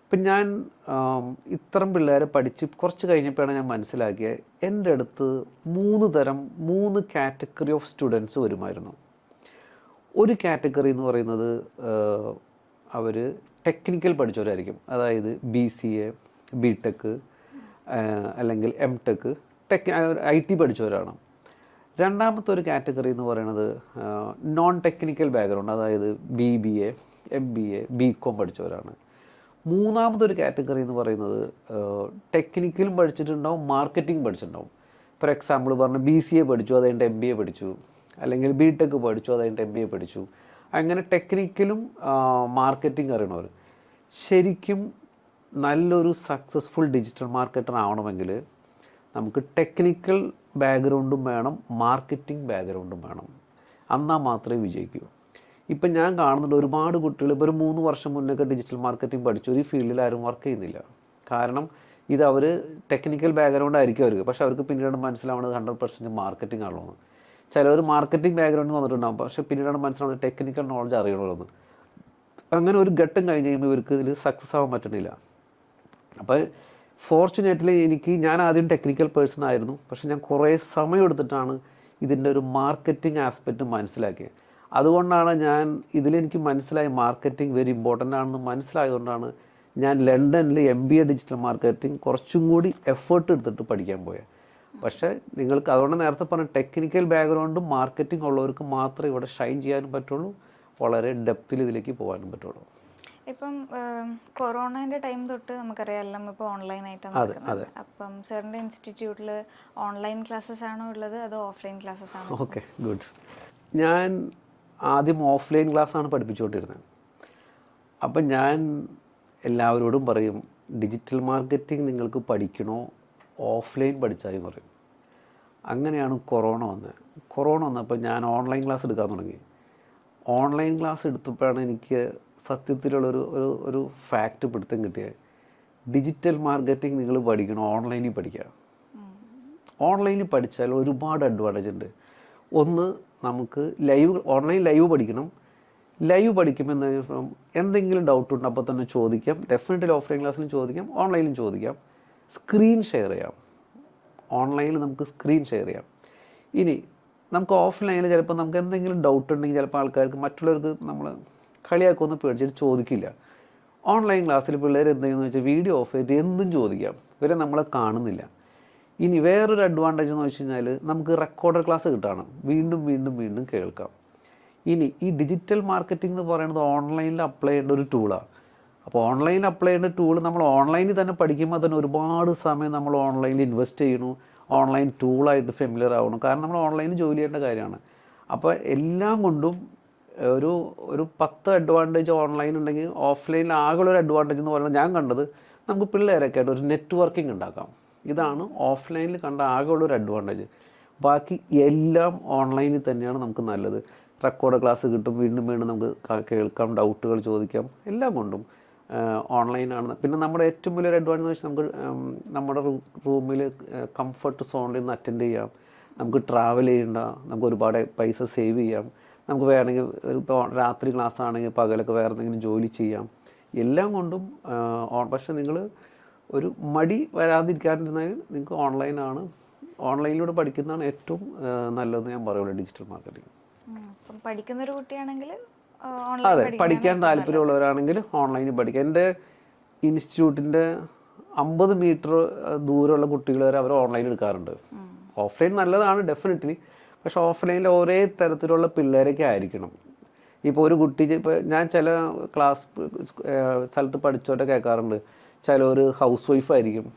ഇപ്പം ഞാൻ ഇത്തരം പിള്ളേരെ പഠിച്ച് കുറച്ച് കഴിഞ്ഞപ്പോഴാണ് ഞാൻ മനസ്സിലാക്കിയത്, എൻ്റെ അടുത്ത് 3 കാറ്റഗറി ഓഫ് സ്റ്റുഡൻസ് വരുമായിരുന്നു. ഒരു കാറ്റഗറി എന്ന് പറയുന്നത് അവർ ടെക്നിക്കൽ പഠിച്ചവരായിരിക്കും, അതായത് BCA, BTech അല്ലെങ്കിൽ MTech, IT പഠിച്ചവരാണ്. രണ്ടാമത്തെ ഒരു കാറ്റഗറി എന്ന് പറയുന്നത് നോൺ ടെക്നിക്കൽ ബാക്ക്ഗ്രൗണ്ട്, അതായത് BBA, MBA, BCom പഠിച്ചവരാണ്. മൂന്നാമതൊരു കാറ്റഗറി എന്ന് പറയുന്നത് ടെക്നിക്കലും പഠിച്ചിട്ടുണ്ടാവും, മാർക്കറ്റിംഗ് പഠിച്ചിട്ടുണ്ടാവും. ഫോർ എക്സാമ്പിൾ പറഞ്ഞ BCA പഠിച്ചു, അത് കഴിഞ്ഞിട്ട് MBA പഠിച്ചു, അല്ലെങ്കിൽ BTech പഠിച്ചു, അത് കഴിഞ്ഞിട്ട് MBA പഠിച്ചു. അങ്ങനെ ടെക്നിക്കലും മാർക്കറ്റിംഗ് അറിയണവർ. ശരിക്കും നല്ലൊരു സക്സസ്ഫുൾ ഡിജിറ്റൽ മാർക്കറ്റർ ആവണമെങ്കിൽ നമുക്ക് ടെക്നിക്കൽ ബാക്ക്ഗ്രൗണ്ടും വേണം, മാർക്കറ്റിംഗ് ബാക്ക്ഗ്രൗണ്ടും വേണം. എന്നാൽ മാത്രമേ വിജയിക്കൂ. ഇപ്പം ഞാൻ കാണുന്നുണ്ട് ഒരുപാട് കുട്ടികൾ ഇപ്പോൾ ഒരു 3 വർഷം മുന്നൊക്കെ ഡിജിറ്റൽ മാർക്കറ്റിംഗ് പഠിച്ചു ഒരു ഫീൽഡിൽ ആരും വർക്ക് ചെയ്യുന്നില്ല. കാരണം ഇത് അവർ ടെക്നിക്കൽ ബാക്ക്ഗ്രൗണ്ട് ആയിരിക്കും അവർക്ക്, പക്ഷേ അവർക്ക് പിന്നീട് മനസ്സിലാവുന്നത് 100% മാർക്കറ്റിംഗ് ആണല്ലോ. ചിലവർ മാർക്കറ്റിംഗ് ബാക്ക്ഗ്രൗണ്ട് വന്നിട്ടുണ്ടാകും, പക്ഷേ പിന്നീടാണ് മനസ്സിലാവുന്നത് ടെക്നിക്കൽ നോളജ് അറിയണമെന്ന്. അങ്ങനെ ഒരു ഘട്ടം കഴിഞ്ഞ് കഴിയുമ്പോൾ ഇവർക്ക് ഇതിൽ സക്സസ് ആവാൻ പറ്റുന്നില്ല. അപ്പോൾ ഫോർച്യുനേറ്റ്ലി ഞാൻ ആദ്യം ടെക്നിക്കൽ പേഴ്സൺ ആയിരുന്നു, പക്ഷേ ഞാൻ കുറേ സമയം എടുത്തിട്ടാണ് ഇതിൻ്റെ ഒരു മാർക്കറ്റിംഗ് ആസ്പെക്റ്റ് മനസ്സിലാക്കിയത്. അതുകൊണ്ടാണ് ഇതിലെനിക്ക് മനസ്സിലായി മാർക്കറ്റിംഗ് വെരി ഇമ്പോർട്ടൻ്റ് ആണെന്ന് മനസ്സിലായതുകൊണ്ടാണ് ഞാൻ ലണ്ടനിൽ MBA ഡിജിറ്റൽ മാർക്കറ്റിംഗ് കുറച്ചും കൂടി എഫേർട്ട് എടുത്തിട്ട് പഠിക്കാൻ പോയത്. പക്ഷേ നിങ്ങൾക്ക് അതുകൊണ്ട് നേരത്തെ പറഞ്ഞ ടെക്നിക്കൽ ബാക്ക്ഗ്രൗണ്ടും മാർക്കറ്റിംഗ് ഉള്ളവർക്ക് മാത്രമേ ഇവിടെ ഷൈൻ ചെയ്യാനും പറ്റുള്ളൂ, വളരെ ഡെപ്തിൽ ഇതിലേക്ക് പോകാനും പറ്റുള്ളൂ. ഇപ്പം കൊറോണേൻ്റെ ടൈം തൊട്ട് നമുക്കറിയാം എല്ലാം ഇപ്പോൾ ഓൺലൈനായിട്ടാണ് നടക്കുന്നത്. അപ്പം സാറിൻ്റെ ഇൻസ്റ്റിറ്റ്യൂട്ടിൽ ഓൺലൈൻ ക്ലാസ്സസ് ആണോ ഉള്ളത് അതോ ഓഫ്ലൈൻ ക്ലാസ്സസ് ആണോ? Okay, good. ഞാൻ ആദ്യം ഓഫ്ലൈൻ ക്ലാസ്സാണ് പഠിപ്പിച്ചുകൊണ്ടിരുന്നത്. അപ്പം ഞാൻ എല്ലാവരോടും പറയും ഡിജിറ്റൽ മാർക്കറ്റിംഗ് നിങ്ങൾക്ക് പഠിക്കണോ ഓഫ്ലൈൻ പഠിച്ചാൽ എന്ന് പറയും. അങ്ങനെയാണ് കൊറോണ വന്നപ്പോൾ ഞാൻ ഓൺലൈൻ ക്ലാസ് എടുക്കാൻ തുടങ്ങി. ഓൺലൈൻ ക്ലാസ് എടുത്തപ്പോഴാണ് എനിക്ക് സത്യത്തിലുള്ളൊരു ഫാക്റ്റ് പിടുത്തം കിട്ടിയത്. ഡിജിറ്റൽ മാർക്കറ്റിംഗ് നിങ്ങൾ പഠിക്കണോ ഓൺലൈനിൽ പഠിക്കുക. ഓൺലൈനിൽ പഠിച്ചാൽ ഒരുപാട് അഡ്വാൻറ്റേജ് ഉണ്ട്. ഒന്ന്, നമുക്ക് ഓൺലൈൻ ലൈവ് പഠിക്കണം. ലൈവ് പഠിക്കുമ്പോൾ എന്തെങ്കിലും ഡൗട്ട് ഉണ്ട് അപ്പോൾ തന്നെ ചോദിക്കാം. ഡെഫിനറ്റ്ലി ഓഫ്ലൈൻ ക്ലാസ്സിലും ചോദിക്കാം, ഓൺലൈനിലും ചോദിക്കാം. സ്ക്രീൻ ഷെയർ ചെയ്യാം. ഓൺലൈനിൽ നമുക്ക് സ്ക്രീൻ ഷെയർ ചെയ്യാം. ഇനി നമുക്ക് ഓഫ്ലൈനിൽ ചിലപ്പോൾ നമുക്ക് എന്തെങ്കിലും ഡൗട്ട് ഉണ്ടെങ്കിൽ ചിലപ്പോൾ ആൾക്കാർക്ക് മറ്റുള്ളവർക്ക് നമ്മൾ കളിയാക്കുമെന്ന് പേടിച്ചിട്ട് ചോദിക്കില്ല. ഓൺലൈൻ ക്ലാസ്സിൽ പിള്ളേർ എന്തെങ്കിലും വെച്ചാൽ വീഡിയോ ഓഫ് ചെയ്തിട്ട് എന്തും ചോദിക്കാം, ഇവരെ നമ്മളെ കാണുന്നില്ല. ഇനി വേറൊരു അഡ്വാൻറ്റേജ് എന്ന് വെച്ച് കഴിഞ്ഞാൽ നമുക്ക് റെക്കോർഡർ ക്ലാസ് കിട്ടണം, വീണ്ടും വീണ്ടും വീണ്ടും കേൾക്കാം. ഇനി ഈ ഡിജിറ്റൽ മാർക്കറ്റിംഗ് എന്ന് പറയുന്നത് ഓൺലൈനിൽ അപ്ലൈ ചെയ്യേണ്ട ഒരു ടൂളാണ്. അപ്പോൾ ഓൺലൈനിൽ അപ്ലൈ ചെയ്യേണ്ട ടൂൾ നമ്മൾ ഓൺലൈനിൽ തന്നെ പഠിക്കുമ്പോൾ തന്നെ ഒരുപാട് സമയം നമ്മൾ ഓൺലൈനിൽ ഇൻവെസ്റ്റ് ചെയ്യണു, ഓൺലൈൻ ടൂളായിട്ട് ഫെമിലിയർ ആവണം. കാരണം നമ്മൾ ഓൺലൈനിൽ ജോലി ചെയ്യേണ്ട കാര്യമാണ്. അപ്പോൾ എല്ലാം കൊണ്ടും ഒരു 10 അഡ്വാൻറ്റേജ് ഓൺലൈൻ ഉണ്ടെങ്കിൽ ഓഫ്ലൈനിൽ ആകെയുള്ളൊരു അഡ്വാൻറ്റേജ് എന്ന് പറയുന്നത് ഞാൻ കണ്ടത് നമുക്ക് പിള്ളേരൊക്കെ ആയിട്ട് ഒരു നെറ്റ്വർക്കിംഗ് ഉണ്ടാക്കാം. ഇതാണ് ഓഫ്ലൈനിൽ കണ്ട ആകെയുള്ളൊരു അഡ്വാൻറ്റേജ്. ബാക്കി എല്ലാം ഓൺലൈനിൽ തന്നെയാണ് നമുക്ക് നല്ലത്. റെക്കോർഡ് ക്ലാസ് കിട്ടും, വീണ്ടും വീണ്ടും നമുക്ക് കേൾക്കാം, ഡൗട്ടുകൾ ചോദിക്കാം, എല്ലാം കൊണ്ടും ഓൺലൈനാണ്. പിന്നെ നമ്മുടെ ഏറ്റവും വലിയൊരു അഡ്വാൻറ്റേജ് വെച്ചാൽ നമുക്ക് നമ്മുടെ റൂമിൽ കംഫർട്ട് സോണിൽ നിന്ന് അറ്റൻഡ് ചെയ്യാം. നമുക്ക് ട്രാവൽ ചെയ്യണ്ട, നമുക്ക് ഒരുപാട് പൈസ സേവ് ചെയ്യാം. നമുക്ക് വേണമെങ്കിൽ ഇപ്പോൾ രാത്രി ക്ലാസ് ആണെങ്കിൽ പകലൊക്കെ വേറെ എന്തെങ്കിലും ജോലി ചെയ്യാം. എല്ലാം കൊണ്ടും പക്ഷേ നിങ്ങൾ ഒരു മടി വരാതിരിക്കാണ്ടിരുന്നാൽ നിങ്ങൾക്ക് ഓൺലൈനിലൂടെ പഠിക്കുന്നതാണ് ഏറ്റവും നല്ലതെന്ന് ഞാൻ പറയുള്ളൂ ഡിജിറ്റൽ മാർക്കറ്റിംഗ്. പഠിക്കുന്നൊരു കുട്ടിയാണെങ്കിൽ അതെ, പഠിക്കാൻ താല്പര്യമുള്ളവരാണെങ്കിൽ ഓൺലൈനിൽ പഠിക്കാം. എൻ്റെ ഇൻസ്റ്റിറ്റ്യൂട്ടിൻ്റെ 50 മീറ്റർ ദൂരമുള്ള കുട്ടികൾ വരെ അവർ ഓൺലൈൻ എടുക്കാറുണ്ട്. ഓഫ്ലൈൻ നല്ലതാണ് ഡെഫിനറ്റ്ലി, പക്ഷേ ഓഫ്ലൈനിൽ ഒരേ തരത്തിലുള്ള പിള്ളേരൊക്കെ ആയിരിക്കണം. ഇപ്പോൾ ഒരു കുട്ടി ഇപ്പോൾ ഞാൻ ചില സ്ഥലത്ത് പഠിച്ചവരെ കേൾക്കാറുണ്ട്, ചിലർ ഹൗസ് വൈഫായിരിക്കും,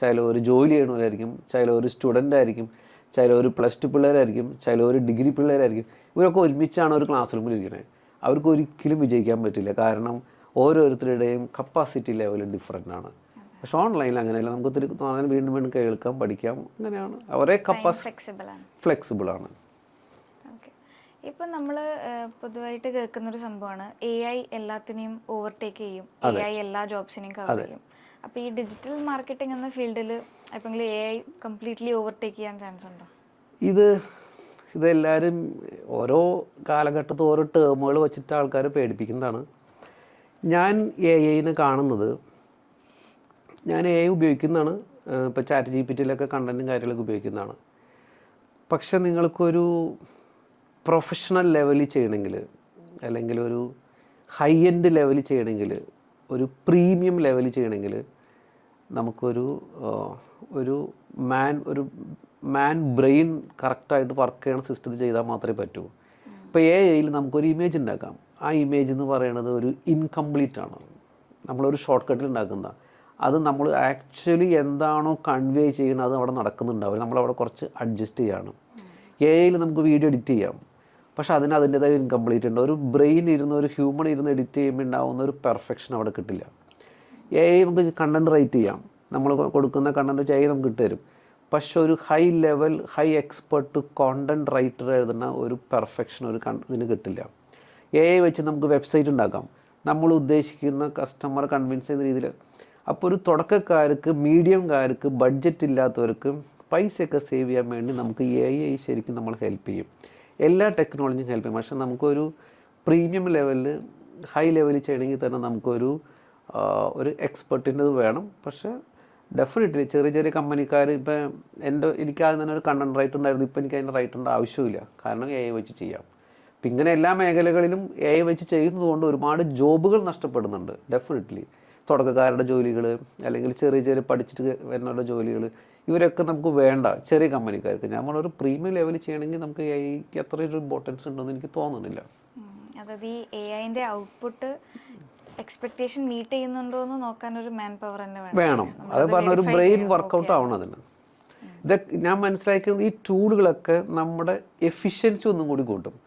ചിലർ ജോലി ചെയ്യണവരായിരിക്കും, ചിലർ സ്റ്റുഡൻ്റ് ആയിരിക്കും, ചിലർ +2 പിള്ളേരായിരിക്കും, ചിലർ ഡിഗ്രി പിള്ളേരായിരിക്കും. ഇവരൊക്കെ ഒരുമിച്ചാണ് ഒരു ക്ലാസ് റൂമിൽ ഇരിക്കുന്നത്. അവർക്ക് ഒരിക്കലും വിജയിക്കാൻ പറ്റില്ല, കാരണം ഓരോരുത്തരുടെയും കപ്പാസിറ്റി ലെവൽ ഡിഫറെൻ്റ് ആണ്. പക്ഷെ ഓൺലൈനിൽ അങ്ങനെയല്ല, നമുക്ക് വീണ്ടും വീണ്ടും കേൾക്കാം, പഠിക്കാം, അങ്ങനെയാണ്. അവരെ ഫ്ലെക്സിബിളാണ്. ഇപ്പം നമ്മൾ പൊതുവായിട്ട് കേൾക്കുന്നൊരു സംഭവമാണ് AI എല്ലാത്തിനെയും ഓവർടേക്ക് ചെയ്യും, AI എല്ലാ ജോബ്സിനെയും കവർ ചെയ്യും. അപ്പോൾ ഈ ഡിജിറ്റൽ മാർക്കറ്റിംഗ് എന്ന ഫീൽഡിൽ ഇപ്പം AI കംപ്ലീറ്റ്ലി ഓവർടേക്ക് ചെയ്യാൻ ചാൻസ് ഉണ്ടോ? ഇതെല്ലാവരും ഓരോ കാലഘട്ടത്തിൽ ഓരോ ടേമുകൾ വെച്ചിട്ട് ആൾക്കാർ പേടിപ്പിക്കുന്നതാണ്. ഞാൻ AI കാണുന്നത്, ഞാൻ AI ഉപയോഗിക്കുന്നതാണ്. ഇപ്പോൾ ChatGPTയിലൊക്കെ കണ്ടൻറ്റും കാര്യങ്ങളൊക്കെ ഉപയോഗിക്കുന്നതാണ്. പക്ഷെ നിങ്ങൾക്കൊരു പ്രൊഫഷണൽ ലെവലിൽ ചെയ്യണമെങ്കിൽ, അല്ലെങ്കിൽ ഒരു ഹൈ എൻഡ് ലെവലിൽ ചെയ്യണമെങ്കിൽ, ഒരു പ്രീമിയം ലെവലിൽ ചെയ്യണമെങ്കിൽ നമുക്കൊരു മാൻ ബ്രെയിൻ കറക്റ്റായിട്ട് വർക്ക് ചെയ്യണ സിസ്റ്റത്തിൽ ചെയ്താൽ മാത്രമേ പറ്റൂ. ഇപ്പോൾ AIയിൽ നമുക്കൊരു ഇമേജ് ഉണ്ടാക്കാം. ആ ഇമേജ് എന്ന് പറയുന്നത് ഒരു ഇൻകംപ്ലീറ്റ് ആണ്, നമ്മളൊരു ഷോർട്ട് കട്ടിൽ ഉണ്ടാക്കുന്ന. അത് നമ്മൾ ആക്ച്വലി എന്താണോ കൺവേ ചെയ്യുന്നത് അത് അവിടെ നടക്കുന്നുണ്ടാവില്ല. നമ്മളവിടെ കുറച്ച് അഡ്ജസ്റ്റ് ചെയ്യാണ്. എഐയിൽ നമുക്ക് വീഡിയോ എഡിറ്റ് ചെയ്യാം, പക്ഷെ അതിന് അതിൻ്റെതായ ഇൻകംപ്ലീറ്റ് ഉണ്ട്. ഒരു ബ്രെയിൻ ഇരുന്ന് ഒരു ഹ്യൂമൺ ഇരുന്ന് എഡിറ്റ് ചെയ്യുമ്പോൾ ഉണ്ടാകുന്ന ഒരു പെർഫെക്ഷൻ അവിടെ കിട്ടില്ല. എഐ നമുക്ക് കണ്ടൻറ് റൈറ്റ് ചെയ്യാം, നമ്മൾ കൊടുക്കുന്ന കണ്ടൻറ് എഐ നമുക്ക് ഇട്ടുതരും, പക്ഷെ ഒരു high level high expert content writer എഴുതുന്ന ഒരു പെർഫെക്ഷൻ ഇതിന് കിട്ടില്ല. എഐ വെച്ച് നമുക്ക് വെബ്സൈറ്റ് ഉണ്ടാക്കാം, നമ്മൾ ഉദ്ദേശിക്കുന്ന കസ്റ്റമറെ കൺവിൻസ് ചെയ്യുന്ന രീതിയിൽ. അപ്പോൾ ഒരു തുടക്കക്കാർക്ക്, മീഡിയംകാർക്ക്, ബഡ്ജറ്റ് ഇല്ലാത്തവർക്ക് പൈസയൊക്കെ സേവ് ചെയ്യാൻ വേണ്ടി നമുക്ക് എഐ ശരിക്കും നമ്മൾ ഹെൽപ്പ് ചെയ്യും. എല്ലാ ടെക്നോളജിയും ഹെൽപ്പ് ചെയ്യും. പക്ഷേ നമുക്കൊരു പ്രീമിയം ലെവലിൽ, ഹൈ ലെവലിൽ ചെയ്യണമെങ്കിൽ തന്നെ നമുക്കൊരു എക്സ്പെർട്ടിൻ്റെത് വേണം. പക്ഷേ ഡെഫിനറ്റ്ലി ചെറിയ ചെറിയ കമ്പനിക്കാർ, ഇപ്പം എനിക്ക് ആദ്യം തന്നെ ഒരു കണ്ടൻറ് റൈറ്റർ ഉണ്ടായിരുന്നു, ഇപ്പോൾ എനിക്ക് അതിൻ്റെ റൈറ്ററിൻ്റെ ആവശ്യമില്ല, കാരണം എഐ വെച്ച് ചെയ്യാം. അപ്പം ഇങ്ങനെ എല്ലാ മേഖലകളിലും എഐ വെച്ച് ചെയ്യുന്നത് കൊണ്ട് ഒരുപാട് ജോബുകൾ നഷ്ടപ്പെടുന്നുണ്ട്. ഡെഫിനറ്റ്ലി തുടക്കക്കാരുടെ ജോലികൾ, അല്ലെങ്കിൽ ചെറിയ ചെറിയ പഠിച്ചിട്ട് വരുന്ന ജോലികൾ, ഇവരൊക്കെ നമുക്ക് വേണ്ട ചെറിയ കമ്പനിക്കാർക്ക്. നമ്മളൊരു പ്രീമിയം ലെവലിൽ ചെയ്യണമെങ്കിൽ നമുക്ക് എഐക്ക് അത്രയൊരു ഇമ്പോർട്ടൻസ് ഉണ്ടെന്ന് എനിക്ക് തോന്നുന്നില്ല. അതായത് ഈ എഐൻ്റെ ഔട്ട്പുട്ട് എക്സ്പെക്ടേഷൻ മീറ്റ് ചെയ്യുന്നുണ്ടോ എന്ന് നോക്കാൻ ഒരു മാൻ പവർ തന്നെ വേണം. അത് പറഞ്ഞ ഒരു ബ്രെയിൻ വർക്കൗട്ട് ആവണം അതിന്. ഇതൊക്കെ ഞാൻ മനസ്സിലാക്കുന്നത്, ഈ ടൂളുകളൊക്കെ നമ്മുടെ എഫിഷ്യൻസി ഒന്നും കൂടി കൂട്ടും.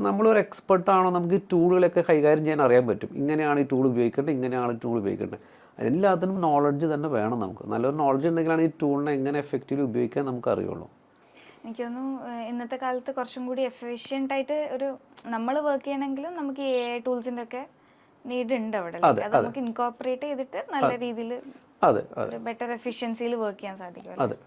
നമ്മളൊരു എക്സ്പെർട്ടാണോ, നമുക്ക് ഈ ടൂളുകളൊക്കെ കൈകാര്യം ചെയ്യാൻ അറിയാൻ പറ്റും. ഇങ്ങനെയാണ് ഈ ടൂൾ ഉപയോഗിക്കേണ്ടത്, ഇങ്ങനെയാണ് ഈ ടൂൾ ഉപയോഗിക്കേണ്ടത്. എല്ലാത്തിനും നോളജ് തന്നെ വേണം നമുക്ക്. നല്ലൊരു നോളജ് ഉണ്ടെങ്കിലാണ് ഈ ടൂളിനെ എങ്ങനെ എഫക്റ്റീവ്ലി ഉപയോഗിക്കാൻ നമുക്ക് അറിയുള്ളൂ. എനിക്ക് തോന്നുന്നു ഇന്നത്തെ കാലത്ത് കുറച്ചും കൂടി എഫിഷ്യൻ്റ് ആയിട്ട് നമ്മൾ വർക്ക് ചെയ്യണമെങ്കിലും നമുക്ക് ഈ എഐ ടൂൾസിൻ്റെ ഒക്കെ നീഡ് ഉണ്ട് അവിടെ. അത് നമുക്ക് ഇൻകോർപ്പറേറ്റ് ചെയ്തിട്ട് നല്ല രീതിയിൽ ബെറ്റർ എഫിഷ്യൻസിയിൽ വർക്ക് ചെയ്യാൻ സാധിക്കും. അതെ.